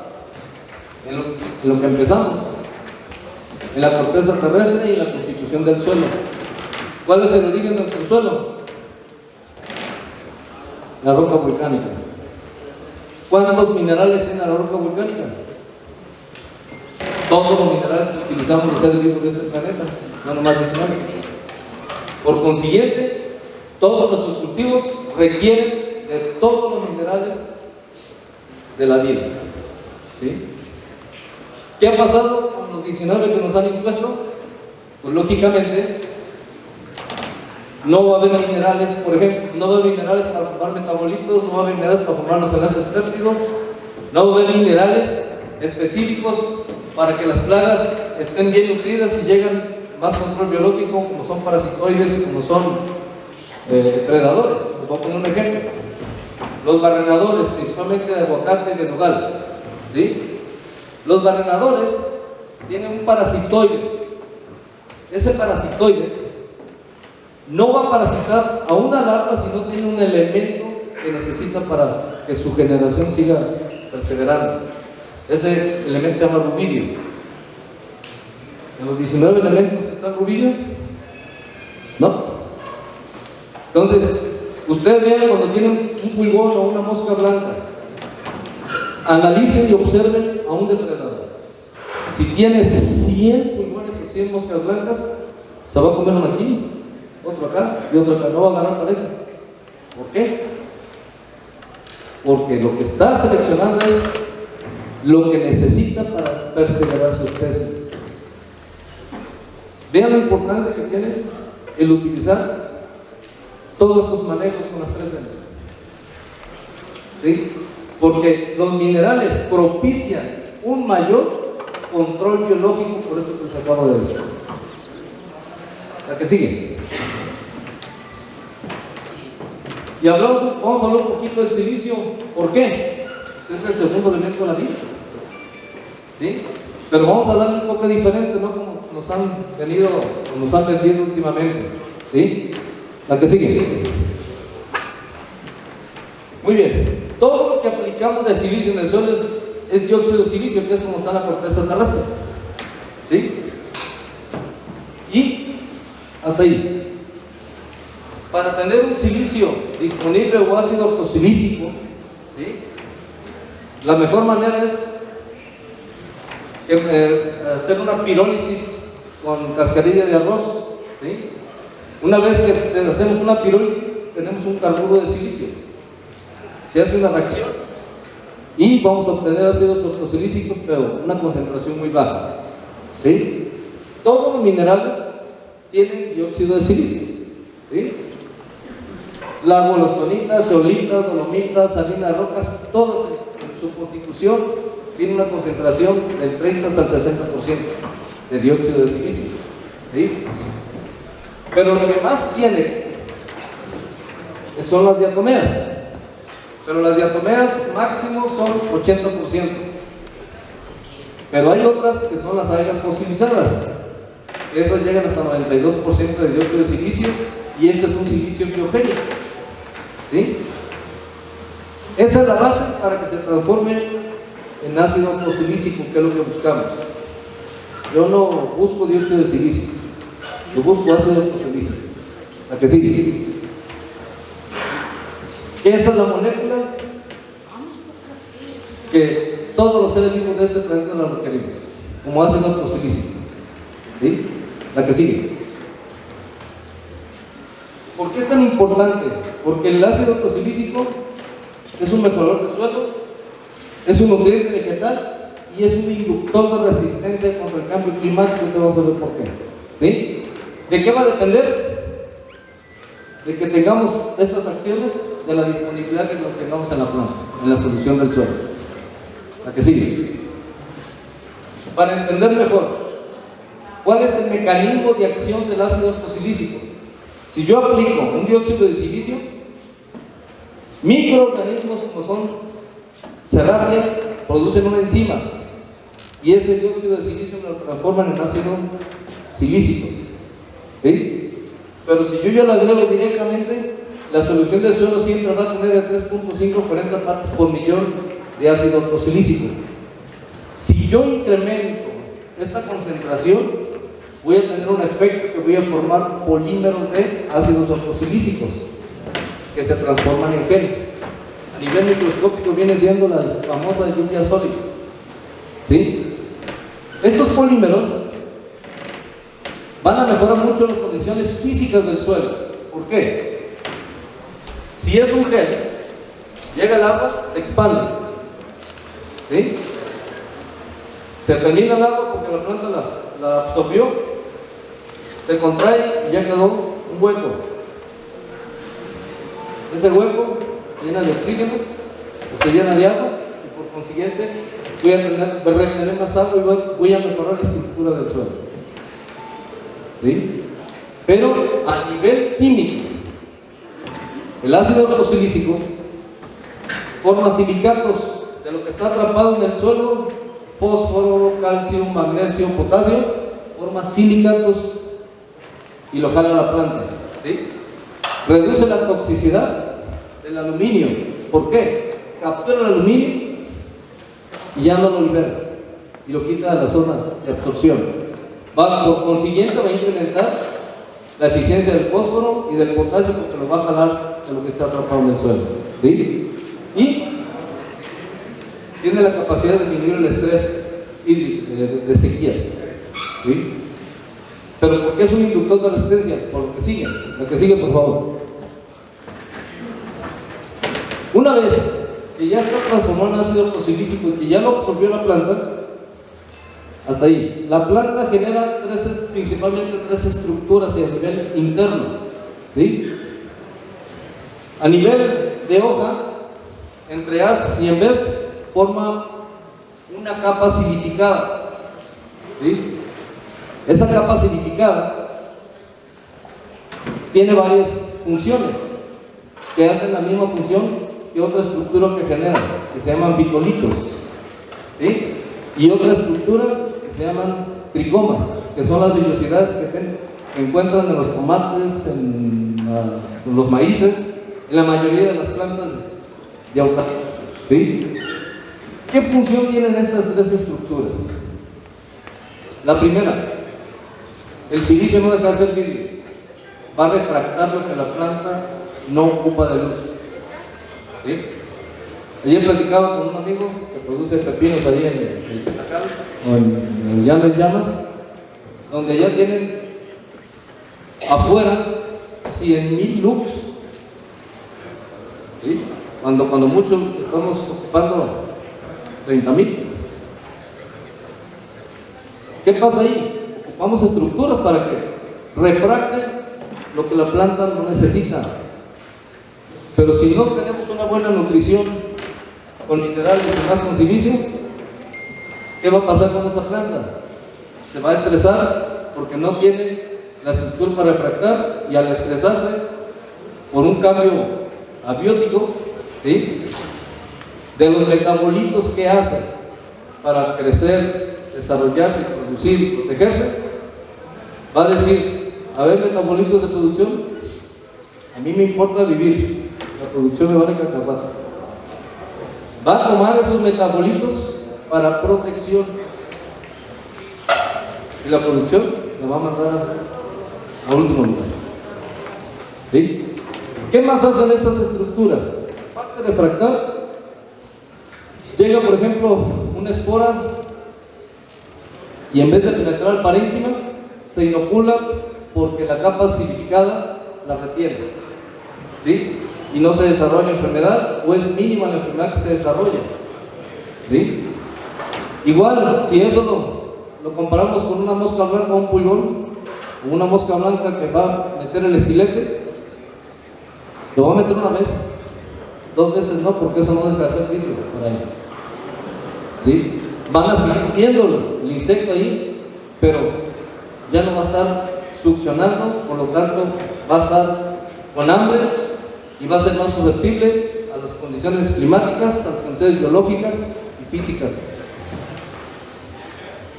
En lo que empezamos, en la corteza terrestre y en la constitución del suelo. ¿Cuál es el origen de nuestro suelo? La roca volcánica. ¿Cuántos minerales tiene la roca volcánica? Todos los minerales que utilizamos los seres vivos de este planeta, no nomás 19. Por consiguiente, todos nuestros cultivos requieren de todos los minerales de la vida. ¿Sí? ¿Qué ha pasado con los 19 que nos han impuesto, pues lógicamente no va a haber minerales, por ejemplo, no va a haber minerales para formar metabolitos, no va a haber minerales para formar los enlaces péptidos, no va a haber minerales específicos para que las plagas estén bien nutridas y lleguen más control biológico, como son parasitoides y como son depredadores. Les voy a poner un ejemplo. Los barrenadores, principalmente de aguacate y de nogal, ¿sí? Los barrenadores tienen un parasitoide. Ese parasitoide no va a parasitar a una larva si no tiene un elemento que necesita para que su generación siga perseverando. Ese elemento se llama rubidio. ¿En los 19 elementos está el rubidio? No. Entonces, ustedes vean cuando tienen un pulgón o una mosca blanca, analicen y observen a un depredador. Si tiene 100 pulgones o 100 moscas blancas, se va a comer uno aquí, otro acá y otro acá. No va a agarrar pareja. ¿Por qué? Porque lo que está seleccionando es lo que necesita para perseverar su especie. Vean la importancia que tiene el utilizar todos estos manejos con las 3 M's. ¿Sí? Porque los minerales propician un mayor control biológico, por esto que les acabo de decir. La que sigue. Y vamos a hablar un poquito del silicio. ¿Por qué? Pues es el segundo elemento de la vida. ¿Sí? Pero vamos a darle un poco diferente, ¿no? Como nos han venido, o nos han vendido últimamente. ¿Sí? La que sigue. Muy bien. Todo lo que aplicamos de silicio en el suelo es dióxido de silicio, que es como está en la corteza terrestre. ¿Sí? Y hasta ahí. Para tener un silicio disponible o ácido ortosilícico, ¿sí? La mejor manera es hacer una pirólisis con cascarilla de arroz, ¿sí? Una vez que hacemos una pirólisis, tenemos un carburo de silicio. Se hace una reacción y vamos a obtener ácidos ortosilícicos, pero una concentración muy baja, ¿sí? Todos los minerales tienen dióxido de silicio, ¿sí? Las wolostonitas, zeolitas, dolomitas, salinas de rocas, todas en su constitución tienen una concentración del 30 hasta el 60% de dióxido de silicio, ¿sí? Pero lo que más tiene son las diatomeas. Pero las diatomeas máximo son 80%. Pero hay otras que son las algas fosilizadas. Esas llegan hasta 92% de dióxido de silicio y este es un silicio biogénico. ¿Sí? Esa es la base para que se transforme en ácido ortosilícico, que es lo que buscamos. Yo no busco dióxido de silicio, yo busco ácido ortosilícico. La que sigue. Esa es la molécula que todos los seres vivos de este planeta la requerimos, como ácido ortosilícico. ¿Sí? La que sigue. ¿Por qué es tan importante? Porque el ácido ortosilícico es un mejorador de suelo, es un nutriente vegetal y es un inductor de resistencia contra el cambio climático, y vamos a ver por qué. ¿Sí? ¿De qué va a depender? De que tengamos estas acciones, de la disponibilidad que nos tengamos en la planta, en la solución del suelo. La que sigue. Para entender mejor, ¿cuál es el mecanismo de acción del ácido ortosilícico? Si yo aplico un dióxido de silicio, microorganismos como son cerráceas producen una enzima y ese dióxido de silicio lo transforman en ácido silícico. ¿Sí? Pero si yo ya lo agrego directamente, la solución del suelo siempre va a tener de 3.5 a 40 partes por millón de ácido ortosilícico. Si yo incremento esta concentración, voy a tener un efecto que voy a formar polímeros de ácidos ortosilícicos que se transforman en gel. A nivel microscópico viene siendo la famosa lluvia sólida. ¿Sí? Estos polímeros van a mejorar mucho las condiciones físicas del suelo. ¿Por qué? Si es un gel, llega el agua, se expande. ¿Sí? Se termina el agua porque la planta la absorbió, se contrae y ya quedó un hueco. Ese hueco llena de oxígeno o se llena de agua y por consiguiente voy a retener más agua y voy a mejorar la estructura del suelo. ¿Sí? Pero a nivel químico, el ácido ortosilícico forma silicatos de lo que está atrapado en el suelo: fósforo, calcio, magnesio, potasio, forma silicatos y lo jala la planta. ¿Sí? Reduce la toxicidad del aluminio. ¿Por qué? Captura el aluminio y ya no lo libera y lo quita de la zona de absorción. Por consiguiente va a incrementar la eficiencia del fósforo y del potasio porque lo va a jalar de lo que está atrapado en el suelo. ¿Sí? Y tiene la capacidad de disminuir el estrés hídrico, de sequías. ¿Sí? Pero ¿por qué es un inductor de resistencia? Por lo que sigue. Lo que sigue, por favor. Una vez que ya está transformado en ácido ortosilícico y que ya lo absorbió la planta, hasta ahí. La planta genera principalmente tres estructuras a nivel interno. ¿Sí? A nivel de hoja, entre as y en vez, forma una capa silificada. ¿Sí? Esa capa silificada tiene varias funciones que hacen la misma función que otra estructura que genera, que se llaman fitolitos. ¿Sí? Y otra estructura que se llaman tricomas, que son las vellosidades que encuentran en los tomates, en los maíces, en la mayoría de las plantas de hortalizas. ¿Sí? ¿Qué función tienen estas tres estructuras? La primera, el silicio no deja de ser vidrio, va a refractar lo que la planta no ocupa de luz. ¿Sí? Ayer platicaba con un amigo que produce pepinos ahí en el Petacal, o en Llanes Llamas, donde ya tienen afuera 100,000 lux. ¿Sí? Cuando mucho estamos ocupando 30,000. ¿Qué pasa ahí? Ocupamos estructuras para que refracten lo que la planta no necesita. Pero si no tenemos una buena nutrición con minerales y más con silicio, ¿qué va a pasar con esa planta? Se va a estresar porque no tiene la estructura para refractar, y al estresarse por un cambio abiótico, ¿sí?, de los metabolitos que hace para crecer, desarrollarse, producir y protegerse, va a decir: a ver, metabolitos de producción, a mí me importa vivir, la producción me vale cacahuate. Va a tomar esos metabolitos para protección y la producción la va a mandar a último lugar. ¿Sí? ¿Qué más hacen estas estructuras? Aparte de refractar, llega por ejemplo una espora y en vez de penetrar al parénquima se inocula porque la capa silificada la retiene. ¿Sí? Y no se desarrolla enfermedad, o es mínima la enfermedad que se desarrolla. ¿Sí? Igual, si eso lo comparamos con una mosca blanca o un pulgón, o una mosca blanca que va a meter el estilete, lo va a meter una vez, 2 veces no, porque eso no deja de ser vidrio para ella. ¿Sí? Van a seguir viéndolo, el insecto ahí, pero ya no va a estar succionando, por lo tanto va a estar con hambre y va a ser más susceptible a las condiciones climáticas, a las condiciones biológicas y físicas.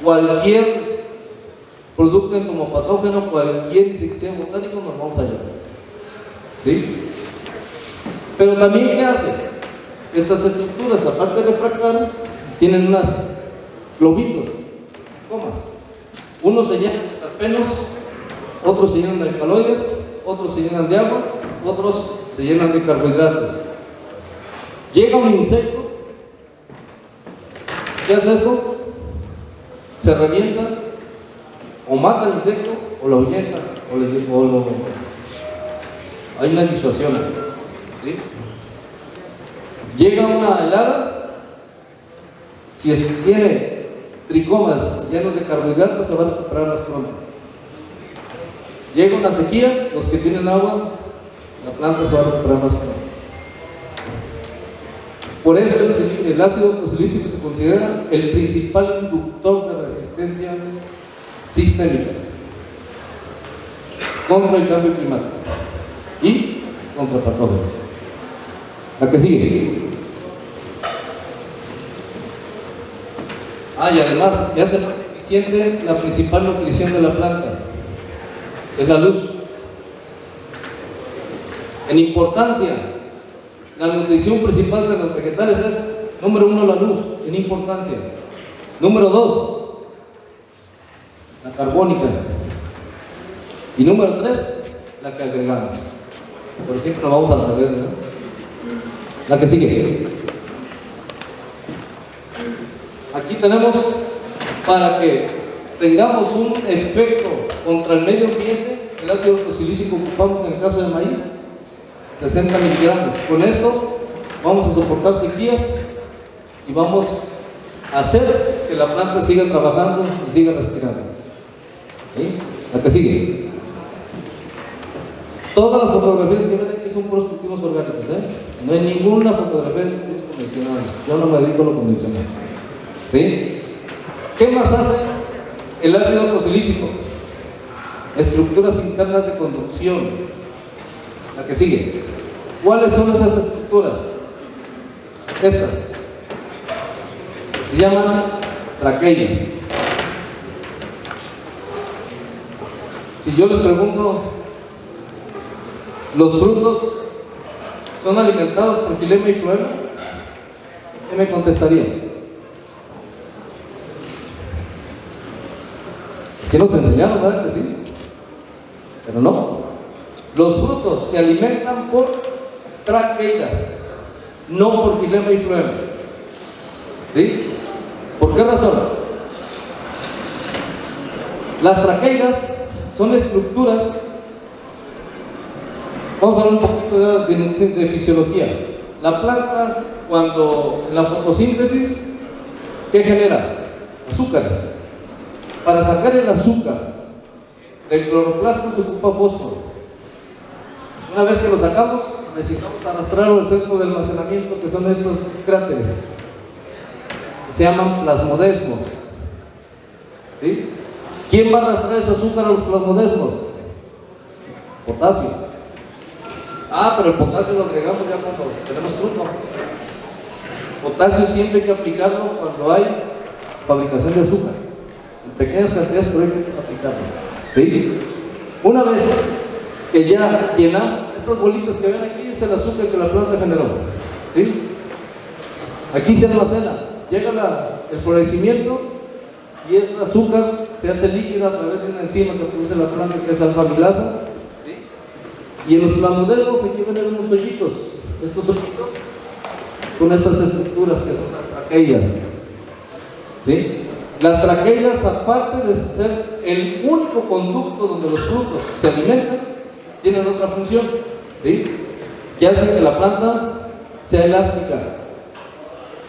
Cualquier producto como patógeno, cualquier insecticida botánico nos vamos a llevar. ¿Sí? Pero también, ¿qué hace? Estas estructuras, aparte de refractar, tienen unas globitos, comas. Unos se llenan de terpenos, otros se llenan de alcaloides, otros se llenan de agua, otros se llenan de carbohidratos. Llega un insecto, ¿qué hace esto? Se revienta, o mata al insecto, o lo ahuyenta, hay una disuasión. ¿Sí? Llega una helada, si tiene tricomas llenos de carbohidratos se va a recuperar más pronto. Llega una sequía, los que tienen agua, la planta se va a recuperar más pronto. Por eso el ácido ortosilícico se considera el principal inductor de resistencia sistémica contra el cambio climático y contra patógenos. La que sigue. Y además ya hace más eficiente la principal nutrición de la planta, es la luz. En importancia, la nutrición principal de los vegetales es, número 1, la luz, en importancia. Número 2, la carbónica. Y número 3, la que agregamos. Pero siempre nos vamos al revés, ¿no? La que sigue. Aquí tenemos, para que tengamos un efecto contra el medio ambiente, el ácido ortosilícico que ocupamos en el caso del maíz, 60 miligramos. Con esto vamos a soportar sequías y vamos a hacer que la planta siga trabajando y siga respirando. ¿Sí? La que sigue. Todas las fotografías que ven aquí son puros cultivos orgánicos, no hay ninguna fotografía de cultivos convencionales. Yo no me dedico a lo convencional. ¿Sí? ¿Qué más hace el ácido ortosilícico? Estructuras internas de conducción. La que sigue. ¿Cuáles son esas estructuras? Estas. Se llaman traqueidas. Si yo les pregunto, ¿los frutos son alimentados por xilema y floema? ¿Qué me contestarían? Si nos enseñaron, ¿verdad que sí? Pero no. Los frutos se alimentan por traqueidas, no por xilema y floema. ¿Sí? ¿Por qué razón? Las traqueidas son estructuras. Vamos a hablar un poquito de fisiología. La planta, cuando en la fotosíntesis, ¿qué genera? Azúcares. Para sacar el azúcar del cloroplasto se ocupa fósforo. Una vez que lo sacamos, necesitamos arrastrarlo al centro de almacenamiento, que son estos cráteres. Se llaman plasmodesmos. ¿Sí? ¿Quién va a arrastrar ese azúcar a los plasmodesmos? Potasio. Pero el potasio lo agregamos ya cuando tenemos fruto. Potasio siempre hay que aplicarlo cuando hay fabricación de azúcar. En pequeñas cantidades, pero hay que aplicarlo. ¿Sí? Una vez que ya llenamos estas bolitas que ven aquí, es el azúcar que la planta generó. ¿Sí? Aquí se almacena, llega el florecimiento y este azúcar se hace líquida a través de una enzima que produce la planta, que es alfa-amilasa. ¿Sí? Y en los plasmodesmos aquí ven unos hoyitos. Estos hoyitos son estas estructuras que son las traqueidas. ¿Sí? Las traqueidas, aparte de ser el único conducto donde los frutos se alimentan, tienen otra función, ¿sí? Que hace que la planta sea elástica.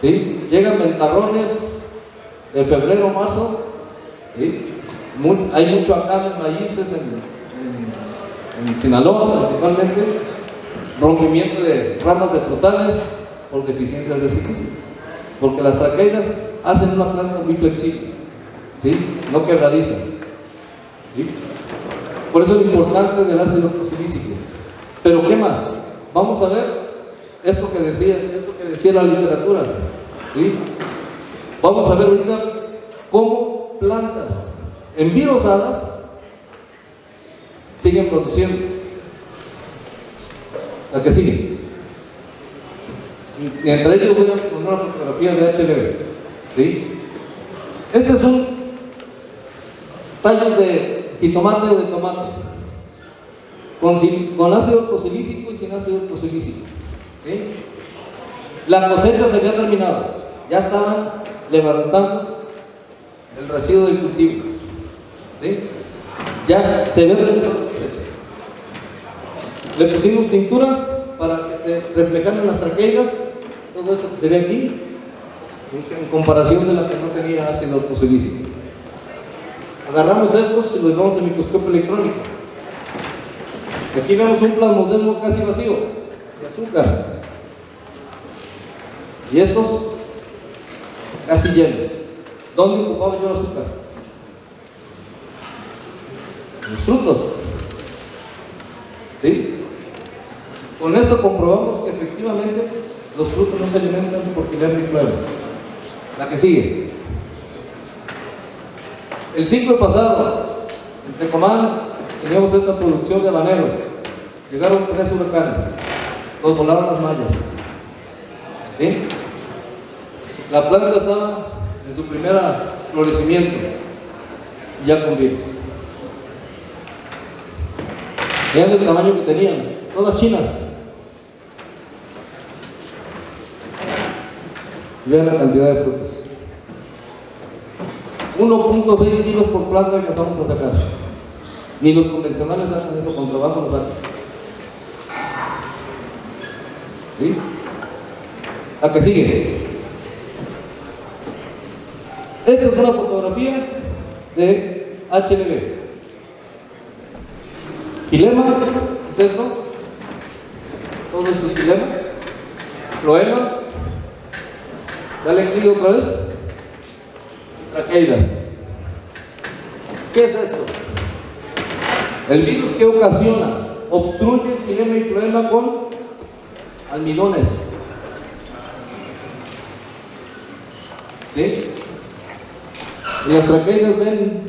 ¿Sí? Llegan ventarrones de febrero o marzo, ¿sí? Hay mucho acá en maíces, en Sinaloa principalmente, rompimiento de ramas de frutales por deficiencias de silicio, porque las traqueidas hacen una planta muy flexible, ¿sí? No quebradiza. ¿Sí? Por eso es lo importante del ácido ortosilícico. Pero ¿qué más? Vamos a ver esto que decía la literatura. ¿Sí? Vamos a ver ahorita cómo plantas envirosadas siguen produciendo. La que sigue. Y entre ellos voy a poner una fotografía de HLB. ¿Sí? Este es un tallos de jitomate o de tomate con ácido ortosilícico y sin ácido ortosilícico. ¿Sí? La cosecha se había terminado, ya estaban levantando el residuo del cultivo. ¿Sí? Ya se había terminado la cosecha. Le pusimos tintura para que se reflejaran las traqueidas, todo esto que se ve aquí, en comparación de la que no tenía ácido ortosilícico. Agarramos estos y los llevamos al microscopio electrónico. Aquí vemos un plasmodesmo casi vacío de azúcar. Y estos casi llenos. ¿Dónde ocupaba yo el azúcar? Los frutos. ¿Sí? Con esto comprobamos que efectivamente los frutos no se alimentan por Guilherme y Fleury. La que sigue. El ciclo pasado, en Tecomán, teníamos esta producción de habaneros. Llegaron 3 huracanes, nos volaron las mallas. ¿Sí? La planta estaba en su primer florecimiento, ya con virus. Vean el tamaño que tenían, todas chinas. Vean la cantidad de frutos. 1.6 kilos por planta alcanzamos a sacar. Ni los convencionales hacen eso, con trabajo lo sacan. ¿Sí? La que sigue. Esta es una fotografía de HLB. Xilema, ¿es esto? Todo esto es xilema. Floema. Dale clic otra vez. Traqueidas. ¿Qué es esto? El virus que ocasiona, obstruye el xilema y floema con almidones. ¿Sí? ¿Y las traqueidas ven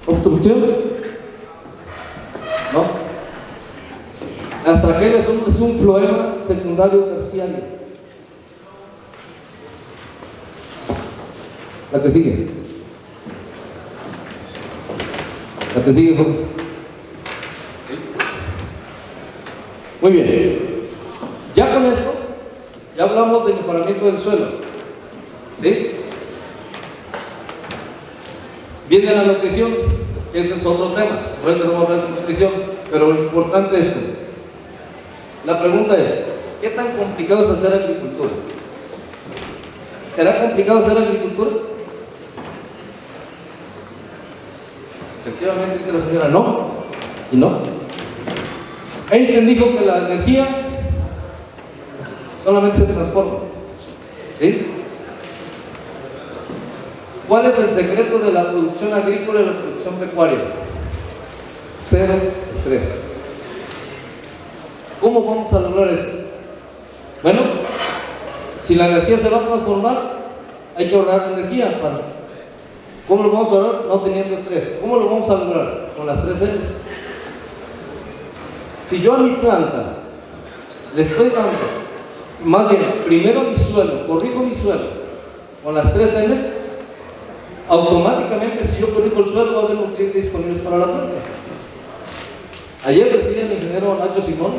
obstrucción? ¿No? Las traqueidas es un floema secundario terciario. La que sigue. La que sigue, Jorge. Muy bien. Ya con esto, ya hablamos del mejoramiento del suelo. ¿Sí? Viene la nutrición, que ese es otro tema. Ahorita no vamos a hablar de nutrición, pero lo importante es esto. La pregunta es, ¿qué tan complicado es hacer agricultura? ¿Será complicado hacer agricultura? Efectivamente dice la señora, no, y no. Einstein dijo que la energía solamente se transforma. ¿Sí? ¿Cuál es el secreto de la producción agrícola y la producción pecuaria? Cero estrés. ¿Cómo vamos a lograr esto? Bueno, si la energía se va a transformar, hay que ahorrar energía para. ¿Cómo lo vamos a lograr? No teniendo estrés. ¿Cómo lo vamos a lograr? Con las 3 L's. Si yo a mi planta le estoy dando, más bien, primero mi suelo, corrijo mi suelo con las 3 L's, automáticamente si yo corrijo el suelo va a haber nutrientes disponibles para la planta. Ayer decía el ingeniero Nacho Simón,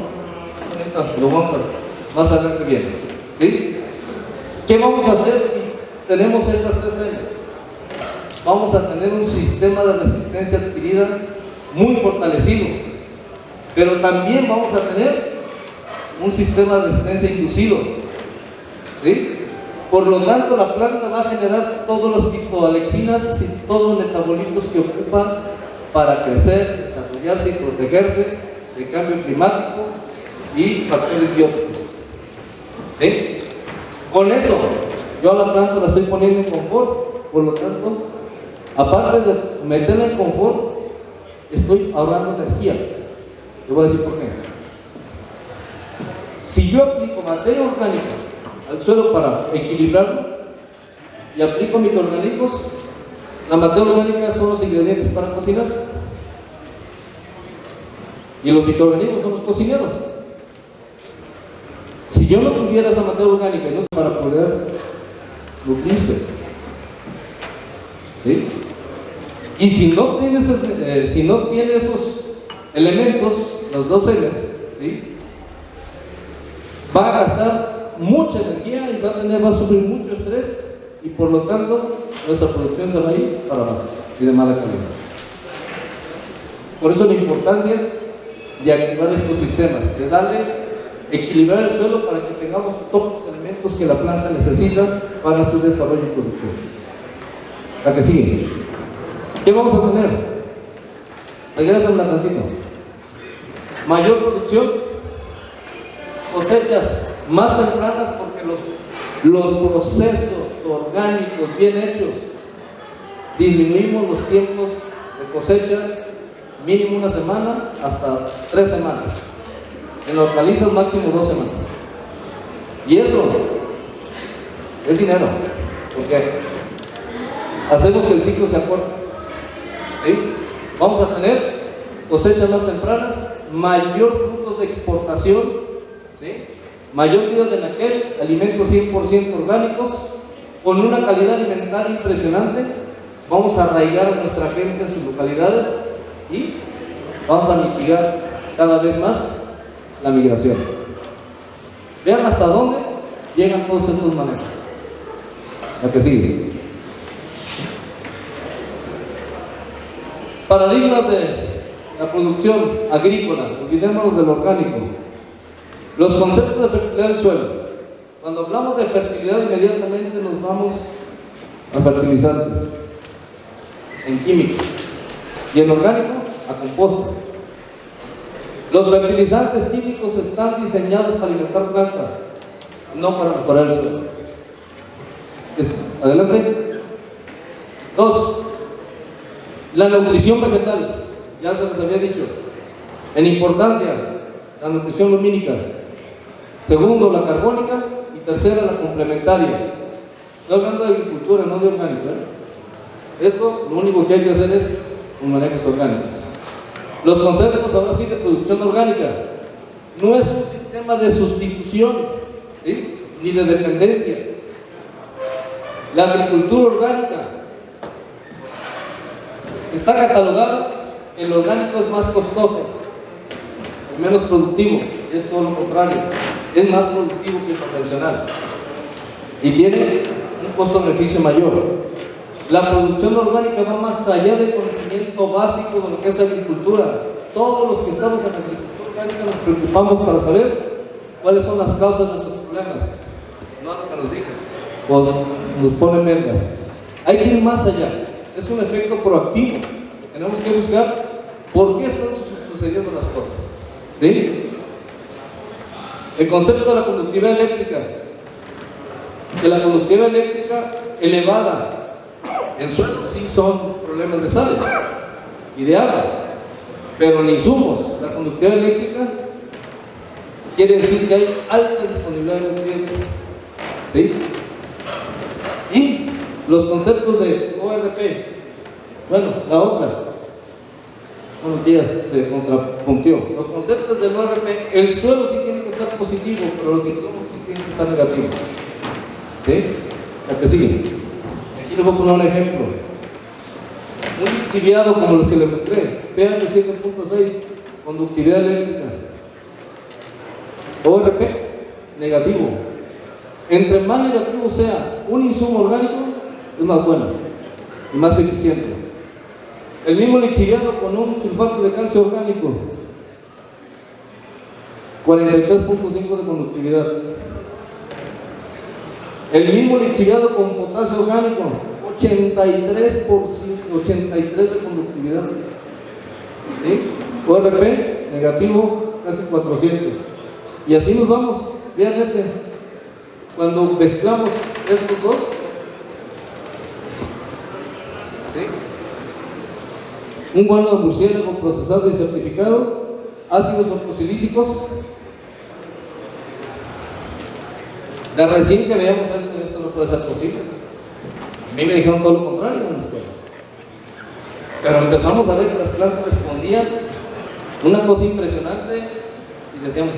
lo vas a ver que viene. ¿Sí? ¿Qué vamos a hacer si tenemos estas 3 L's? Vamos a tener un sistema de resistencia adquirida muy fortalecido, pero también vamos a tener un sistema de resistencia inducido. ¿Sí? Por lo tanto, la planta va a generar todos los fitoalexinas y todos los metabolitos que ocupa para crecer, desarrollarse y protegerse del cambio climático y factores bióticos. ¿Sí? Con eso, yo a la planta la estoy poniendo en confort, por lo tanto, aparte de meterla en confort, estoy ahorrando energía. Le voy a decir por qué. Si yo aplico materia orgánica al suelo para equilibrarlo y aplico microorganismos, la materia orgánica son los ingredientes para cocinar y los microorganismos son los cocineros. Si yo no tuviera esa materia orgánica, no para poder nutrirse. ¿Sí? Y si no tiene esos elementos, los 2 L's, ¿sí? Va a gastar mucha energía y va a sufrir mucho estrés y por lo tanto nuestra producción se va a ir para abajo y de mala calidad. Por eso la importancia de activar estos sistemas, de darle equilibrar el suelo para que tengamos todos los elementos que la planta necesita para su desarrollo y producción. La que sigue. ¿Qué vamos a tener? Regrésame tantito. Mayor producción, cosechas más tempranas porque los procesos orgánicos bien hechos, disminuimos los tiempos de cosecha mínimo 1 semana hasta 3 semanas. En hortalizas máximo 2 semanas. Y eso es dinero, porque hacemos que el ciclo se acorte. ¿Sí? Vamos a tener cosechas más tempranas, mayor frutos de exportación, ¿sí? Mayor vida de naquel, alimentos 100% orgánicos, con una calidad alimentaria impresionante. Vamos a arraigar a nuestra gente en sus localidades y vamos a mitigar cada vez más la migración. Vean hasta dónde llegan todos estos manejos. La que sigue. Paradigmas de la producción agrícola, olvidémonos del orgánico. Los conceptos de fertilidad del suelo. Cuando hablamos de fertilidad, inmediatamente nos vamos a fertilizantes, en químico, y en orgánico, a compostos. Los fertilizantes químicos están diseñados para alimentar plantas, no para mejorar el suelo. Adelante. 2. La nutrición vegetal, ya se les había dicho. En importancia, la nutrición lumínica. Segundo, la carbónica. Y tercera, la complementaria. Estoy hablando de agricultura, no de orgánico, ¿eh? Esto, lo único que hay que hacer es un manejos orgánicos. Los conceptos, ahora sí, de producción orgánica. No es un sistema de sustitución, ¿sí? Ni de dependencia. La agricultura orgánica está catalogada. El orgánico es más costoso, menos productivo. Es todo lo contrario, es más productivo que el convencional y tiene un costo-beneficio mayor. La producción orgánica va más allá del conocimiento básico de lo que es agricultura. Todos los que estamos en agricultura orgánica nos preocupamos para saber cuáles son las causas de nuestros problemas, no lo que nos digan o nos ponen vergas. Hay que ir más allá. Es un efecto proactivo. Tenemos que buscar por qué están sucediendo las cosas. ¿Sí? El concepto de la conductividad eléctrica. Que la conductividad eléctrica elevada en suelos sí son problemas de sales y de agua, pero en insumos, la conductividad eléctrica quiere decir que hay alta disponibilidad de nutrientes. ¿Sí? Y los conceptos de ORP. Bueno, la otra. Bueno, ya se contrapuntió. Los conceptos del ORP, el suelo sí tiene que estar positivo, pero los insumos sí tienen que estar negativos. ¿Sí? La que sigue. Aquí les voy a poner un ejemplo. Un lixiviado como los que les mostré, vean de 7.6, conductividad eléctrica. ORP, negativo. Entre más negativo sea un insumo orgánico, es más bueno y más eficiente. El mismo lixiviado con un sulfato de calcio orgánico, 43.5 de conductividad. El mismo lixiviado con potasio orgánico, 83 de conductividad. ¿Sí? ORP, negativo, casi 400. Y así nos vamos. Vean este. Cuando mezclamos estos dos, ¿sí? Un guano de murciélago procesado y certificado, ácidos ortosilícicos. De recién que veamos esto no puede ser posible. A mí me dijeron todo lo contrario en la escuela. Pero empezamos a ver que las plantas respondían una cosa impresionante y decíamos,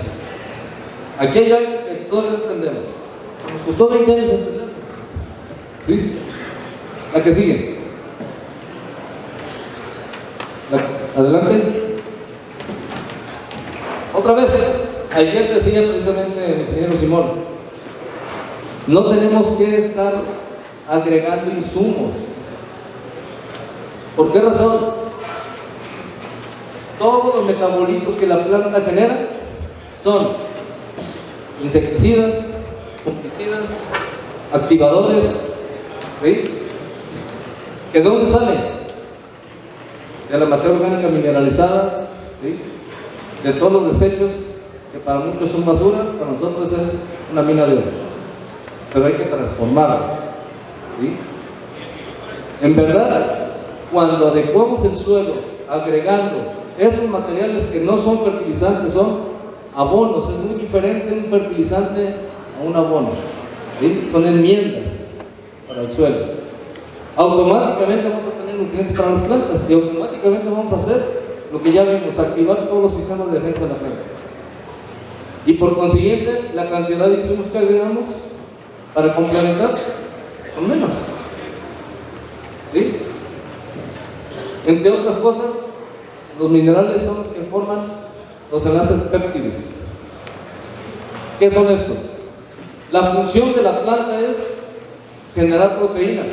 aquí hay algo que todos lo entendemos. Nos costó 20 años entenderlo. ¿Sí? La que sigue. Adelante. Otra vez, ayer decía precisamente el ingeniero Simón, no tenemos que estar agregando insumos. ¿Por qué razón? Todos los metabolitos que la planta genera son insecticidas, fungicidas, activadores, ¿sí? ¿Que de dónde sale? De la materia orgánica mineralizada, ¿sí? De todos los desechos que para muchos son basura, para nosotros es una mina de oro, pero hay que transformarla, ¿sí? En verdad, cuando adecuamos el suelo agregando estos materiales que no son fertilizantes, son abonos, es muy diferente un fertilizante a un abono, ¿sí? Son enmiendas para el suelo. Automáticamente vamos a tener nutrientes para las plantas y automáticamente vamos a hacer lo que ya vimos, activar todos los sistemas de defensa de la planta. Y por consiguiente, la cantidad de insumos que agregamos para complementar son menos, ¿sí? Entre otras cosas, los minerales son los que forman los enlaces péptidos. ¿Qué son estos? La función de la planta es generar proteínas.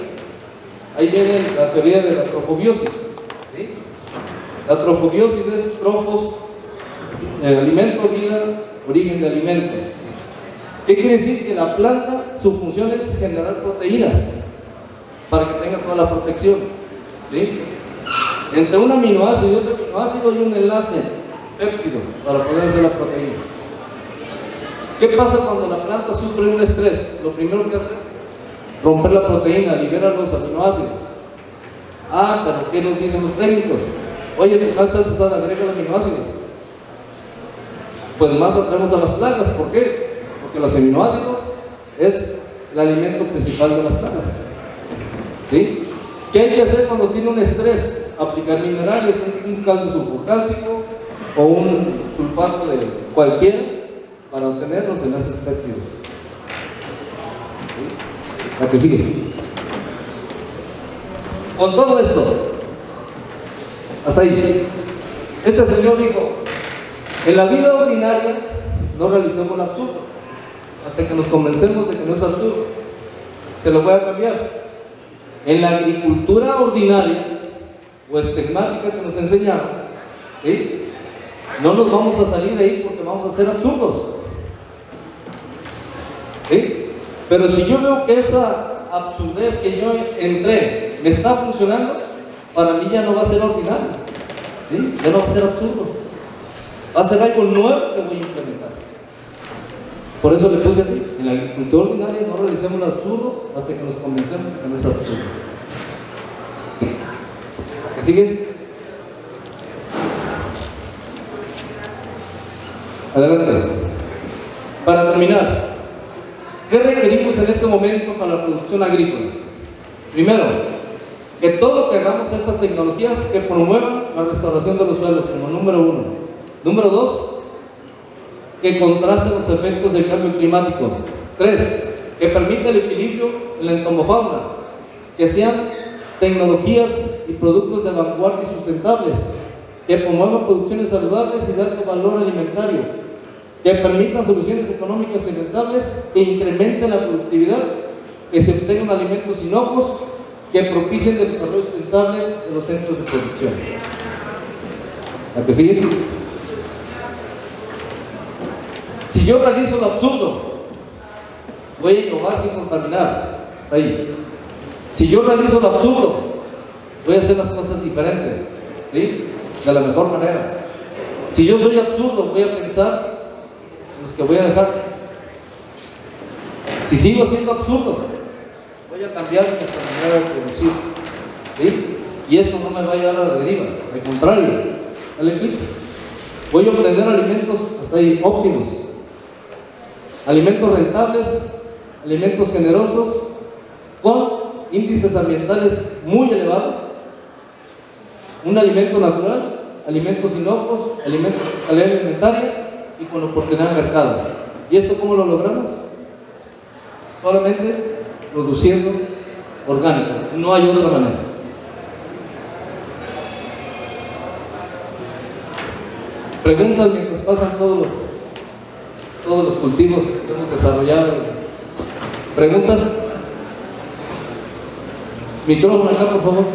Ahí viene la teoría de la trofobiosis, ¿sí? La trofobiosis es trofos, alimento, vida, origen de alimento. ¿Qué quiere decir? Que la planta, su función es generar proteínas para que tenga toda la protección, ¿sí? Entre un aminoácido y otro aminoácido hay un enlace péptido para poder hacer la proteína. ¿Qué pasa cuando la planta sufre un estrés? Lo primero que hace es romper la proteína, libera los aminoácidos. Pero ¿qué nos dicen los técnicos? Oye, tu planta agrega aminoácidos. Pues más atraemos a las plagas. ¿Por qué? Porque los aminoácidos es el alimento principal de las plagas, ¿sí? ¿Qué hay que hacer cuando tiene un estrés? Aplicar minerales, un calcio sulfocálcico o un sulfato de cualquiera para obtener los enlaces péptidos. ¿Sí? ¿A qué sigue? Con todo esto, hasta ahí, este señor dijo: en la vida ordinaria no realicemos el absurdo hasta que nos convencemos de que no es absurdo. Se lo voy a cambiar. En la agricultura ordinaria o estigmática que nos enseñaron, ¿sí? No nos vamos a salir de ahí porque vamos a ser absurdos, ¿sí? Pero si yo veo que esa absurdez que yo entré me está funcionando, para mí ya no va a ser ordinario, ¿sí? Ya no va a ser absurdo, va a ser algo nuevo que voy a implementar. Por eso le puse así: en la agricultura ordinaria no realicemos el absurdo hasta que nos convencemos de que no es absurdo. ¿Qué sigue? Adelante. Para terminar, ¿qué requerimos en este momento para la producción agrícola? Primero, que todo lo que hagamos estas tecnologías que promuevan la restauración de los suelos, como número uno. Número dos, que contrasten los efectos del cambio climático. 3, que permita el equilibrio en la entomofauna, que sean tecnologías y productos de vanguardia y sustentables, que promuevan producciones saludables y de alto valor alimentario, que permitan soluciones económicas y rentables, que incrementen la productividad, que se obtengan alimentos inocuos, que propicien el desarrollo sustentable de los centros de producción. ¿A qué sigue? Si yo realizo lo absurdo, voy a innovar sin contaminar. Ahí. Si yo realizo lo absurdo, voy a hacer las cosas diferentes, ¿sí? De la mejor manera. Si yo soy absurdo, voy a pensar en los que voy a dejar. Si sigo siendo absurdo, voy a cambiar nuestra manera de producir, ¿sí? Y esto no me va a llevar a la deriva, al contrario, al equilibrio. Voy a obtener alimentos hasta ahí óptimos, alimentos rentables, alimentos generosos, con índices ambientales muy elevados, un alimento natural, alimentos inocuos, alimentos de calidad alimentaria y con oportunidad de mercado. ¿Y esto cómo lo logramos? Solamente produciendo orgánico, no hay otra manera. Preguntas mientras pasan todos los cultivos que hemos desarrollado. ¿Preguntas? Micrófono acá, por favor.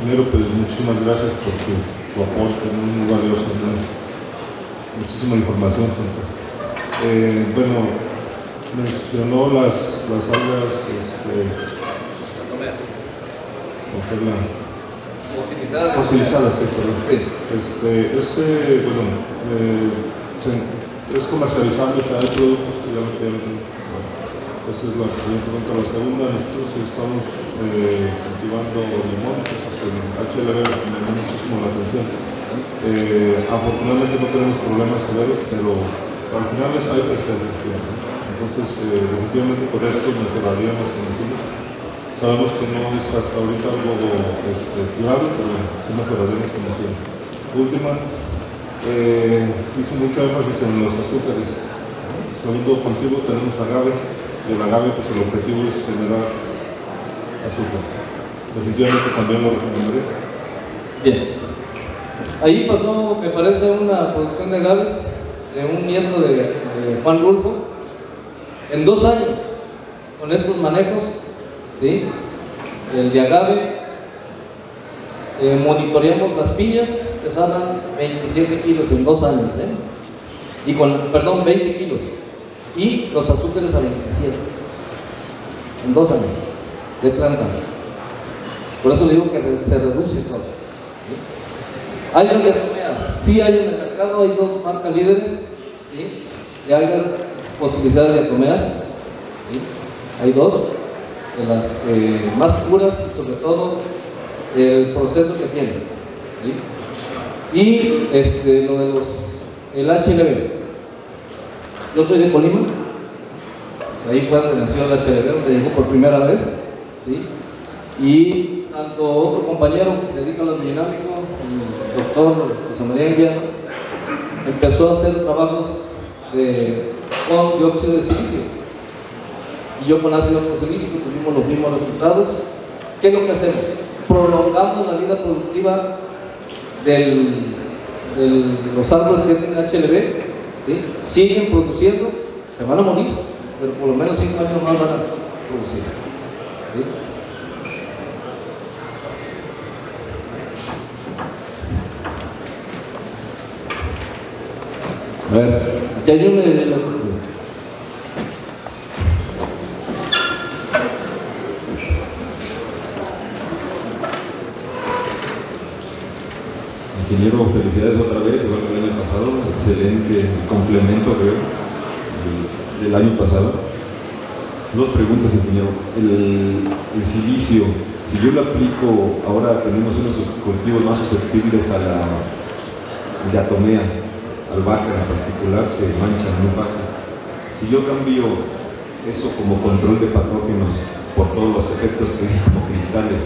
Ingeniero, pues muchísimas gracias por tu aporte, muy valioso, ¿no? Muchísima información. Bueno, mencionó las algas, fosilizadas, sí, perdón. Es comercializable, o sea, hay productos que ya no tienen. Esa es la primera pregunta. La segunda, nosotros estamos cultivando limón, que es el HLB, me llama muchísimo la atención. Afortunadamente no tenemos problemas severos, pero al final hay presencia. Entonces, definitivamente por esto mejorarían las condiciones. Sabemos que no es hasta ahorita algo grave, pero sí mejorarían las condiciones. Última, hizo mucho énfasis en los azúcares. Segundo cultivo tenemos agave. Y el agave, pues el objetivo es generar azúcar. Definitivamente también lo recomendaría. Bien. Ahí pasó, me parece, una producción de agaves de un nieto de Juan Rulfo. En 2 años, con estos manejos, ¿sí? El de agave, monitoreamos las piñas, pesaban 27 kilos en 2 años, y 20 kilos. Y los azúcares a 27 en 2 años de planta. Por eso digo que se reduce todo. ¿Sí? Hay diatomeas, sí hay en el mercado, hay 2 marcas líderes, ¿sí? De algas fosilizadas de diatomeas, ¿sí? Hay 2 de las más puras y sobre todo el proceso que tienen, ¿sí? Y lo de el HLB. Yo soy de Colima, ahí fue donde nació el HLB, donde llegó por primera vez, ¿sí? Y tanto otro compañero que se dedica a lo dinámico, el doctor José María Enviano, empezó a hacer trabajos con dióxido de silicio. Y yo con ácido fosfilícico tuvimos los mismos resultados. ¿Qué es lo que hacemos? Prolongamos la vida productiva de los árboles que tienen HLB. ¿Sí? Siguen produciendo, se van a morir, pero por lo menos 5 años más van a producir. ¿Sí? A ver, aquí hay una de la Ingeniero, felicidades otra vez, igual que el año pasado, excelente complemento, creo, del año pasado. 2 preguntas, ingeniero. El silicio, si yo lo aplico, ahora tenemos unos cultivos más susceptibles a la diatomea, albahaca en particular, se manchan muy fácil. Si yo cambio eso como control de patógenos por todos los efectos que es como cristales,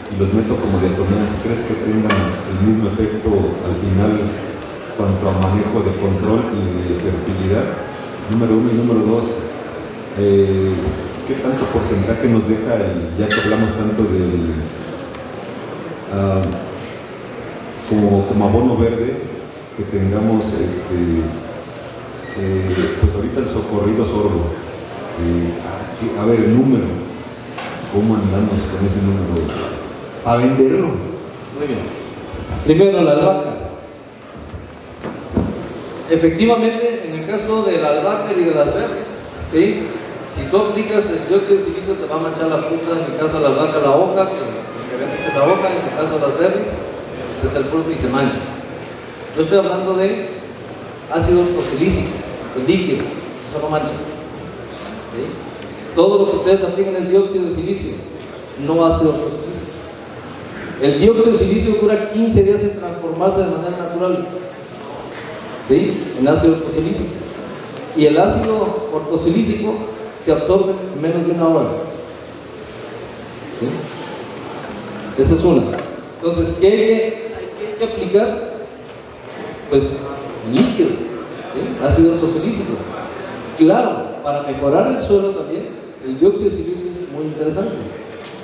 y los meto como diatomeas, ¿crees que tengan el mismo efecto al final cuanto a manejo de control y de fertilidad? Número 1 y número 2, ¿qué tanto porcentaje nos deja, ya que hablamos tanto del como abono verde, que tengamos pues ahorita el socorrido sorbo? A ver, el número, ¿cómo andamos con ese número? A venderlo. Muy bien. Primero, la albahaca. Efectivamente, en el caso de la albahaca y de las berries, ¿sí? Si tú aplicas el dióxido de silicio, te va a manchar la fruta. En el caso de la albahaca, la hoja, que vendes en la hoja. En el caso de las berries, pues es el fruto y se mancha. Yo estoy hablando de ácido ortosilícico, el líquido, eso no mancha. ¿Sí? Todo lo que ustedes aplican es dióxido de silicio, no ácido ortosilícico. El dióxido de silicio dura 15 días en transformarse de manera natural, ¿sí? En ácido ortosilícico. Y el ácido ortosilícico se absorbe en menos de 1 hora. ¿Sí? Esa es una. Entonces, ¿qué hay que aplicar? Pues líquido, ¿sí? Ácido ortosilícico. Claro, para mejorar el suelo también, el dióxido de silicio es muy interesante,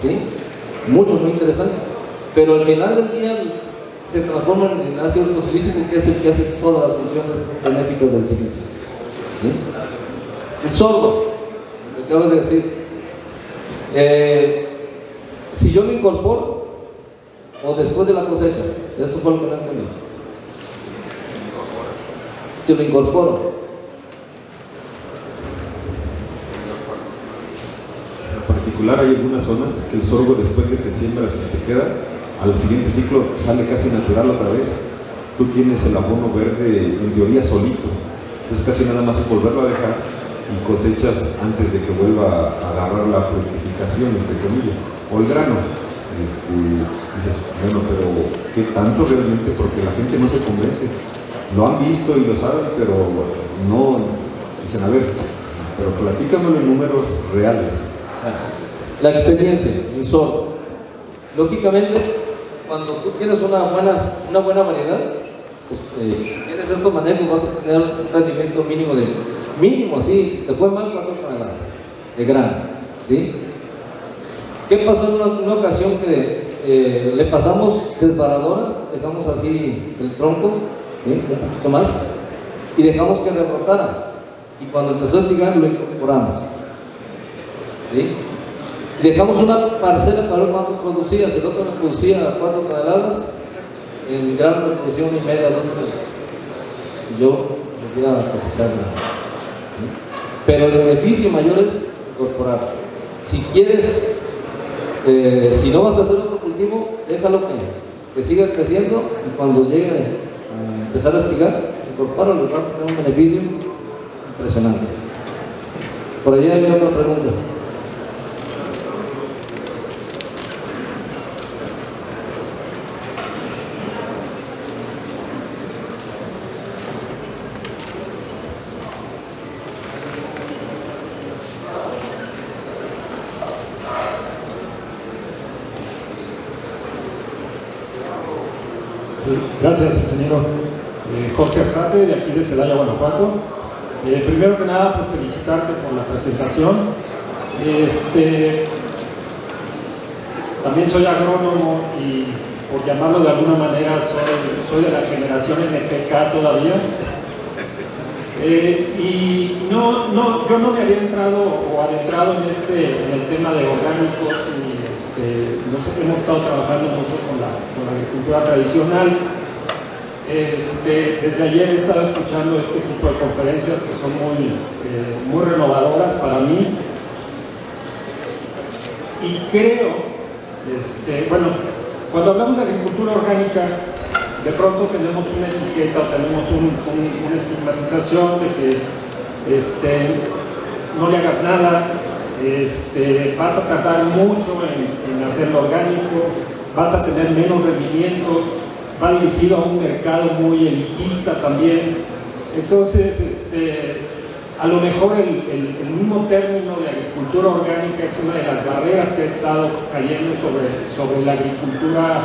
¿sí? Mucho, muy interesante. Pero al final del día se transforma en ácido ortosilícico, que es el que hace todas las funciones benéficas del silicio. ¿Sí? El sorbo, lo que acabo de decir. Si yo lo incorporo, o después de la cosecha. Eso fue lo que no entendí. Si lo incorporo. En particular hay algunas zonas que el sorgo después de que siembras y se queda, al siguiente ciclo sale casi natural otra vez. Tú tienes el abono verde en teoría solito, entonces casi nada más es volverlo a dejar y cosechas antes de que vuelva a agarrar la fructificación, entre comillas, o el grano. Dices, bueno, pero ¿qué tanto realmente? Porque la gente no se convence. Lo han visto y lo saben, pero no dicen, a ver, pero platícamelo en números reales. La experiencia, el sorgo. Lógicamente, cuando tú tienes una buena variedad, pues si tienes estos manejos vas a tener un rendimiento mínimo, así, si te fue mal, 4 toneladas de grano, ¿sí? ¿Qué pasó en una ocasión que le pasamos desbaradora, dejamos así el tronco, ¿sí? Un poquito más, y dejamos que rebrotara, y cuando empezó a espigar lo incorporamos, ¿sí? Y dejamos una parcela para ver cuánto producía. Si el otro me producía 4 toneladas, el grano me producía 1,5, 2 toneladas. Si yo pudiera cosecharla, ¿sí? Pero el beneficio mayor es incorporar. Si quieres, si no vas a hacer otro cultivo, déjalo que siga creciendo, y cuando llegue a empezar a espigar, incorpóralo, vas a tener un beneficio impresionante. Por allá hay otra pregunta. Gracias, ingeniero. Jorge Arzate, de aquí de Celaya, Guanajuato. Primero que nada, pues felicitarte por la presentación. También soy agrónomo y, por llamarlo de alguna manera, soy de la generación NPK todavía. Y yo no me había adentrado en el tema de orgánicos, y hemos estado trabajando mucho con la agricultura tradicional. Desde ayer he estado escuchando este tipo de conferencias que son muy renovadoras para mí, y creo, bueno, cuando hablamos de agricultura orgánica, de pronto tenemos una etiqueta o tenemos una estigmatización de que no le hagas nada, vas a tardar mucho en hacerlo orgánico, vas a tener menos rendimientos, va dirigido a un mercado muy elitista también. Entonces, a lo mejor el mismo término de agricultura orgánica es una de las barreras que ha estado cayendo sobre la agricultura,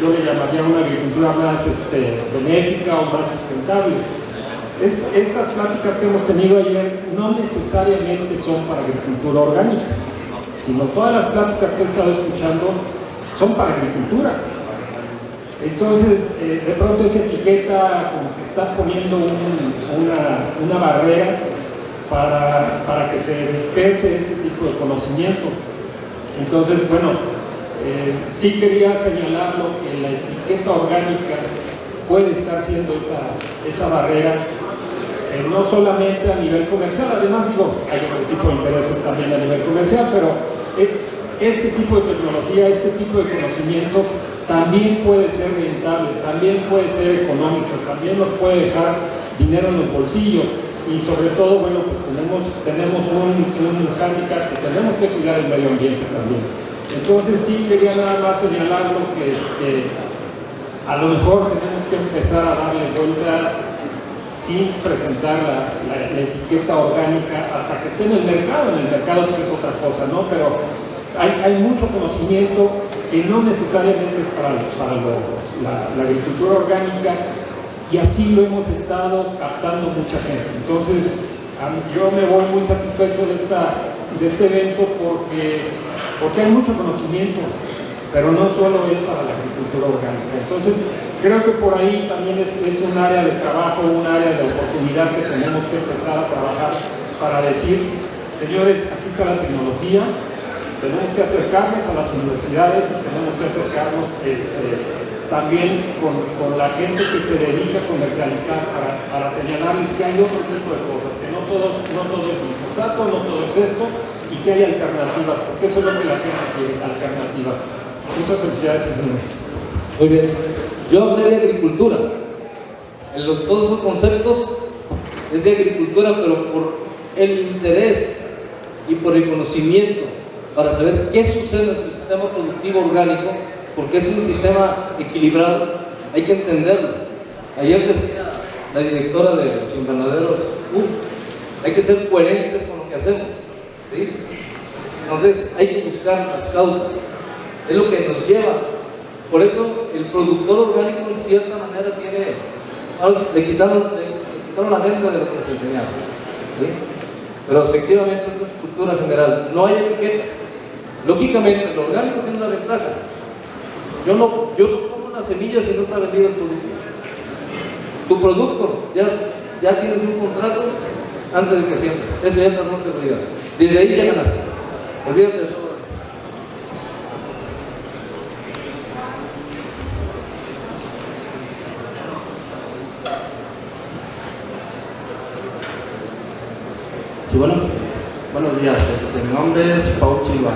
yo le llamaría una agricultura más benéfica o más sustentable. Estas pláticas que hemos tenido ayer no necesariamente son para agricultura orgánica, sino todas las pláticas que he estado escuchando son para agricultura. Entonces, de pronto esa etiqueta como que está poniendo una barrera para que se disperse este tipo de conocimiento. Entonces, bueno, sí quería señalarlo, que la etiqueta orgánica puede estar siendo esa barrera, no solamente a nivel comercial, además hay otro tipo de intereses también a nivel comercial, pero este tipo de tecnología, este tipo de conocimiento también puede ser rentable, también puede ser económico, también nos puede dejar dinero en los bolsillos, y sobre todo, bueno, pues tenemos un hándicap, que tenemos que cuidar el medio ambiente también. Entonces sí quería nada más señalarlo, que a lo mejor tenemos que empezar a darle vuelta sin presentar la etiqueta orgánica hasta que esté en el mercado pues es otra cosa, ¿no? Pero hay mucho conocimiento que no necesariamente es para la agricultura orgánica, y así lo hemos estado captando mucha gente. Entonces, yo me voy muy satisfecho de este evento porque hay mucho conocimiento, pero no solo es para la agricultura orgánica. Entonces, creo que por ahí también es un área de trabajo, un área de oportunidad que tenemos que empezar a trabajar para decir, señores, aquí está la tecnología, Tenemos que acercarnos a las universidades y tenemos que acercarnos también con la gente que se dedica a comercializar para señalarles que hay otro tipo de cosas, que no todo es glifosato, no todo es esto, y que hay alternativas, porque eso es lo que la gente quiere, alternativas. Muchas felicidades, ingeniero. Muy bien. Yo hablé de agricultura. Todos esos conceptos es de agricultura, pero por el interés y por el conocimiento para saber qué sucede en el sistema productivo orgánico, porque es un sistema equilibrado, hay que entenderlo. Ayer decía la directora de los invernaderos, hay que ser coherentes con lo que hacemos, ¿sí? Entonces hay que buscar las causas, es lo que nos lleva. Por eso el productor orgánico en cierta manera tiene, le quitaron la venta de lo que nos enseñaron, ¿sí? Pero efectivamente esto es cultura general, no hay etiquetas. Lógicamente el orgánico tiene una ventaja. Yo no pongo una semilla si no está vendido el producto. Tu producto, ya tienes un contrato antes de que siembres. Eso ya no se olvida. Desde ahí ya ganaste. Olvídate de todo. Sí, bueno, buenos días. Mi nombre es Paul Silva.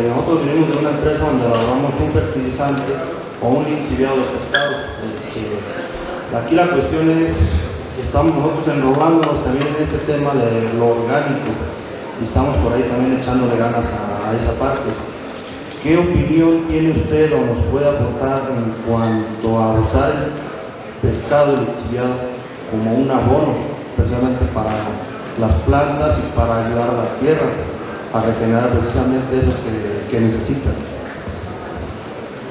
Nosotros venimos de una empresa donde elaboramos un fertilizante o un lixiviado de pescado. Aquí la cuestión es que estamos nosotros enrolándonos también en este tema de lo orgánico y estamos por ahí también echándole ganas a esa parte. ¿Qué opinión tiene usted o nos puede aportar en cuanto a usar el pescado lixiviado como un abono, especialmente para las plantas y para ayudar a las tierras a regenerar precisamente eso que necesitan?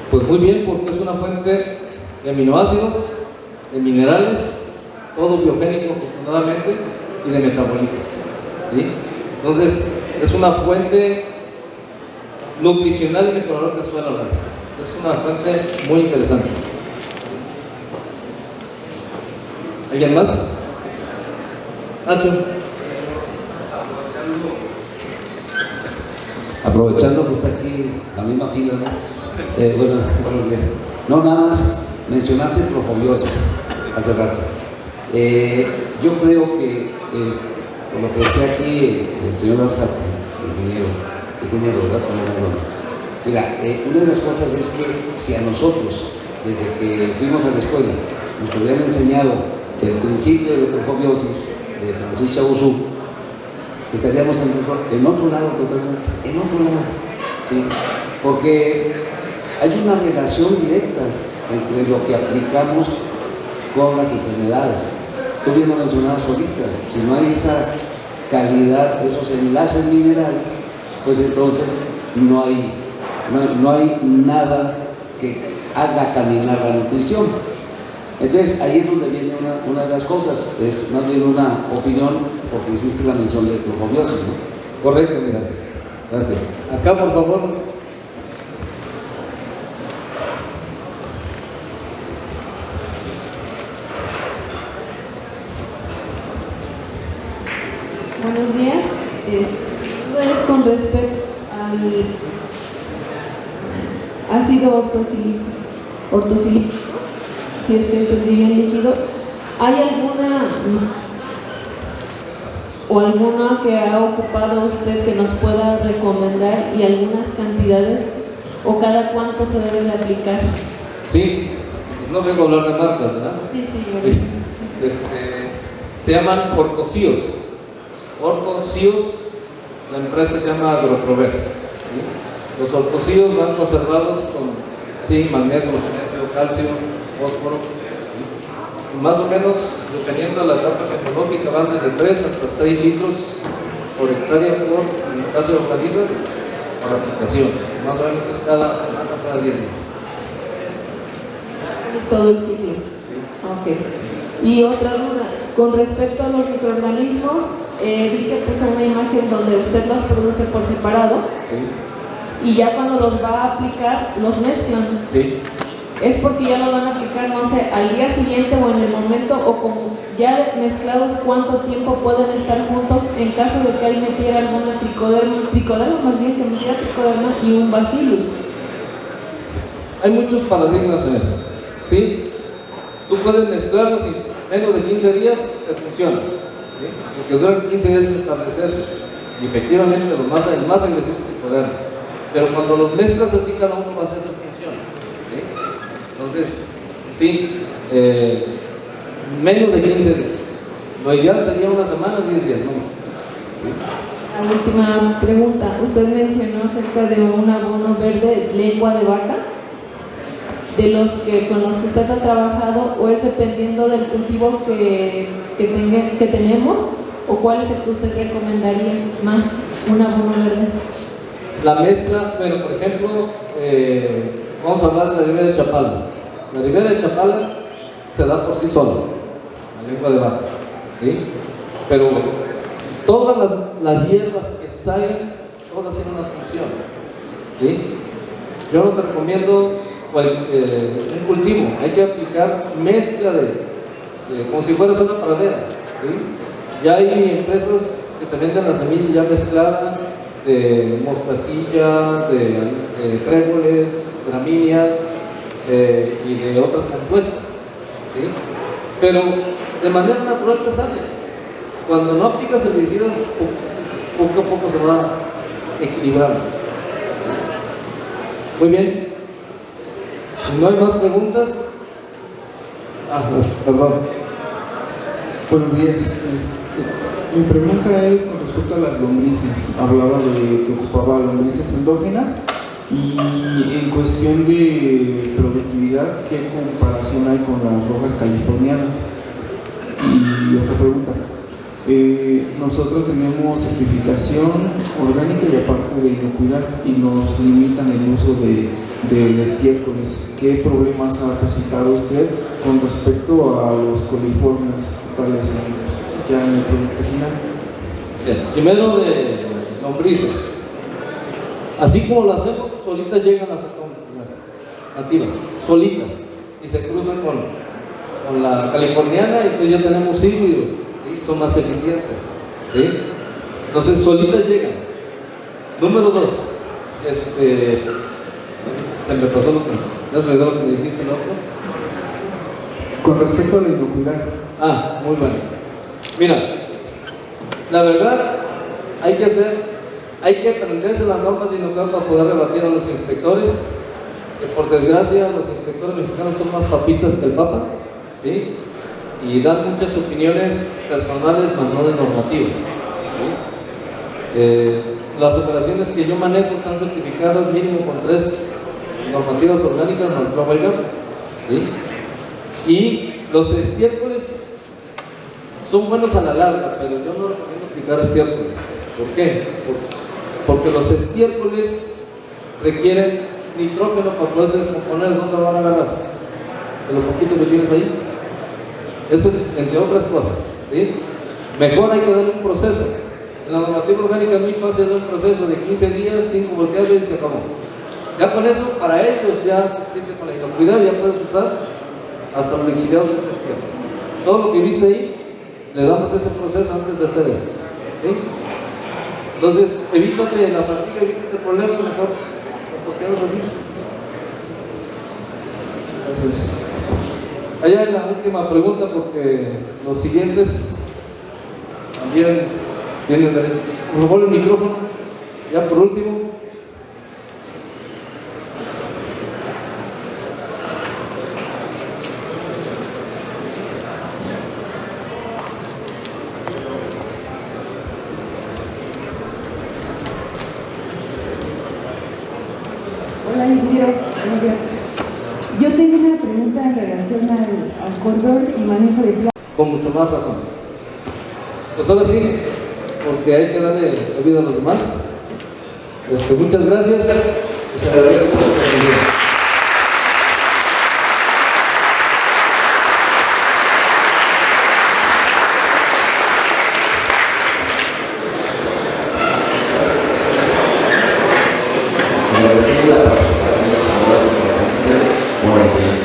Pues muy bien, porque es una fuente de aminoácidos, de minerales, todo biogénico afortunadamente, y de metabolitos, ¿sí? Entonces es una fuente nutricional y mejorador de suelo. Es una fuente muy interesante. ¿Alguien más? Nacho. Aprovechando que está aquí la misma fila, ¿no? Buenos días. No, nada más mencionaste trofobiosis hace rato. Yo creo que, por lo que decía aquí el señor Arzate, ingeniero, ¿verdad? Mira, una de las cosas es que si a nosotros, desde que fuimos a la escuela, nos hubieran enseñado el principio de la trofobiosis de Francis Chausú, estaríamos en otro lado totalmente, en otro lado, ¿sí? Porque hay una relación directa entre lo que aplicamos con las enfermedades. Tú bien lo mencionabas ahorita, si no hay esa calidad, esos enlaces minerales, pues entonces no hay nada que haga caminar la nutrición. Entonces ahí es donde viene una de las cosas, es más bien una opinión, porque hiciste la mención de trofobiosis, ¿no? Correcto, gracias. Gracias. Acá, por favor. Buenos días. Pues con respecto al ácido ortosílico, si es que entendí bien líquido, ¿hay alguna que ha ocupado usted que nos pueda recomendar y algunas cantidades o cada cuánto se debe de aplicar? Sí, no vengo a hablar de marcas, ¿verdad? Sí, se llaman ortosíos. Ortosíos, la empresa se llama Agroprover, ¿sí? Los ortosíos van conservados con zinc, magnesio, calcio, fósforo, ¿sí? Más o menos, dependiendo de la etapa tecnológica, van desde 3 hasta 6 litros por hectárea por, en el caso de hortalizas, por aplicación. Más o menos es cada 10 días. Todo el ciclo. Ok. Y otra duda, con respecto a los microorganismos, vi que puso una imagen donde usted los produce por separado, Sí. y ya cuando los va a aplicar, los mezclan. Sí. ¿Es porque ya lo van a aplicar, no sé, al día siguiente o en el momento, o como ya mezclados, cuánto tiempo pueden estar juntos en caso de que él metiera alguna tricoderma, más bien que metiera tricoderma y un bacillus? Hay muchos paradigmas en eso, ¿sí? Tú puedes mezclarlos y menos de 15 días te funciona, ¿sí? Porque duran 15 días en establecerse, y efectivamente el más agresivo es el tricoderma. Pero cuando los mezclas así, cada uno va a hacer su función, ¿sí? Entonces, sí, menos de 15 días. Lo ideal sería una semana, 10 días, ¿no? ¿Sí? La última pregunta. Usted mencionó acerca de un abono verde, lengua de vaca, de los que con los que usted ha trabajado, o es dependiendo del cultivo que tenemos, o cuál es el que usted recomendaría más, un abono verde. La mezcla, bueno, por ejemplo, vamos a hablar de la ribera de Chapala. La ribera de Chapala se da por sí sola, la lengua de vaca, ¿sí? Pero todas las hierbas que salen, todas tienen una función, ¿sí? Yo no te recomiendo un cultivo, hay que aplicar mezcla como si fueras una pradera, ¿sí? Ya hay empresas que te venden la semilla ya mezclada de mostacilla, de tréboles, gramíneas y de otras compuestas, ¿sí? Pero de manera natural te sale. Cuando no aplicas herbicidas, poco a poco se va equilibrando. Muy bien. Si no hay más preguntas. Perdón. Buenos días. Mi pregunta es con respecto a las lombrices. Hablaba de que ocupaba lombrices endógenas y en cuestión de productividad, ¿qué comparación hay con las rojas californianas? Y otra pregunta. Nosotros tenemos certificación orgánica y aparte de inocuidad y nos limitan el uso de estiércoles. ¿Qué problemas ha presentado usted con respecto a los coliformes tales ya en el producto final? Bien, primero de lombrices. Así como lo hacemos, solitas llegan las nativas, solitas, y se cruzan con la californiana, y pues ya tenemos híbridos, ¿sí? Son más eficientes, ¿sí? Entonces solitas llegan. Número 2, se me pasó lo que me dijiste, ¿no? Con respecto a la inocuidad. Muy bueno. Mira, la verdad, hay que aprenderse las normas de inocuidad para poder rebatir a los inspectores, que por desgracia los inspectores mexicanos son más papistas que el Papa, ¿sí? Y dan muchas opiniones personales, más no de normativa, ¿sí? Las operaciones que yo manejo están certificadas mínimo con 3 normativas orgánicas más Global Gap, ¿sí? Y los estiércoles son buenos a la larga, pero yo no recomiendo aplicar estiércoles. ¿Por qué? Porque los estiércoles requieren nitrógeno para poderse descomponer. ¿Dónde lo van a agarrar? De lo poquito que tienes ahí. Eso es entre otras cosas, ¿sí? Mejor hay que darle un proceso. En la normativa orgánica es muy fácil dar un proceso de 15 días, 5 volteados y se acabó. Ya con eso, para ellos, ya viste con la inocuidad, ya puedes usar hasta los lixiviados de ese estiércol. Todo lo que viste ahí, le damos ese proceso antes de hacer eso, ¿sí? Entonces, evítate la fatiga, evítate problemas, mejor posteados así. Gracias. Allá en la última pregunta, porque los siguientes también tienen. Por favor, el micrófono. Ya por último. Hola, ingeniero. Yo tengo una pregunta en relación al control y manejo de plagas. Con mucho más razón. Pues ahora sí, porque hay que darle la vida a los demás. Muchas gracias. Les agradezco por la atención. Agradecemos la participación de la comunidad,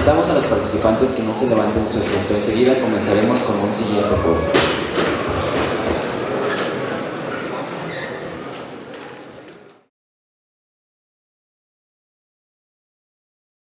solicitamos a los participantes que no se levanten su asiento. Enseguida comenzaremos con un siguiente foro.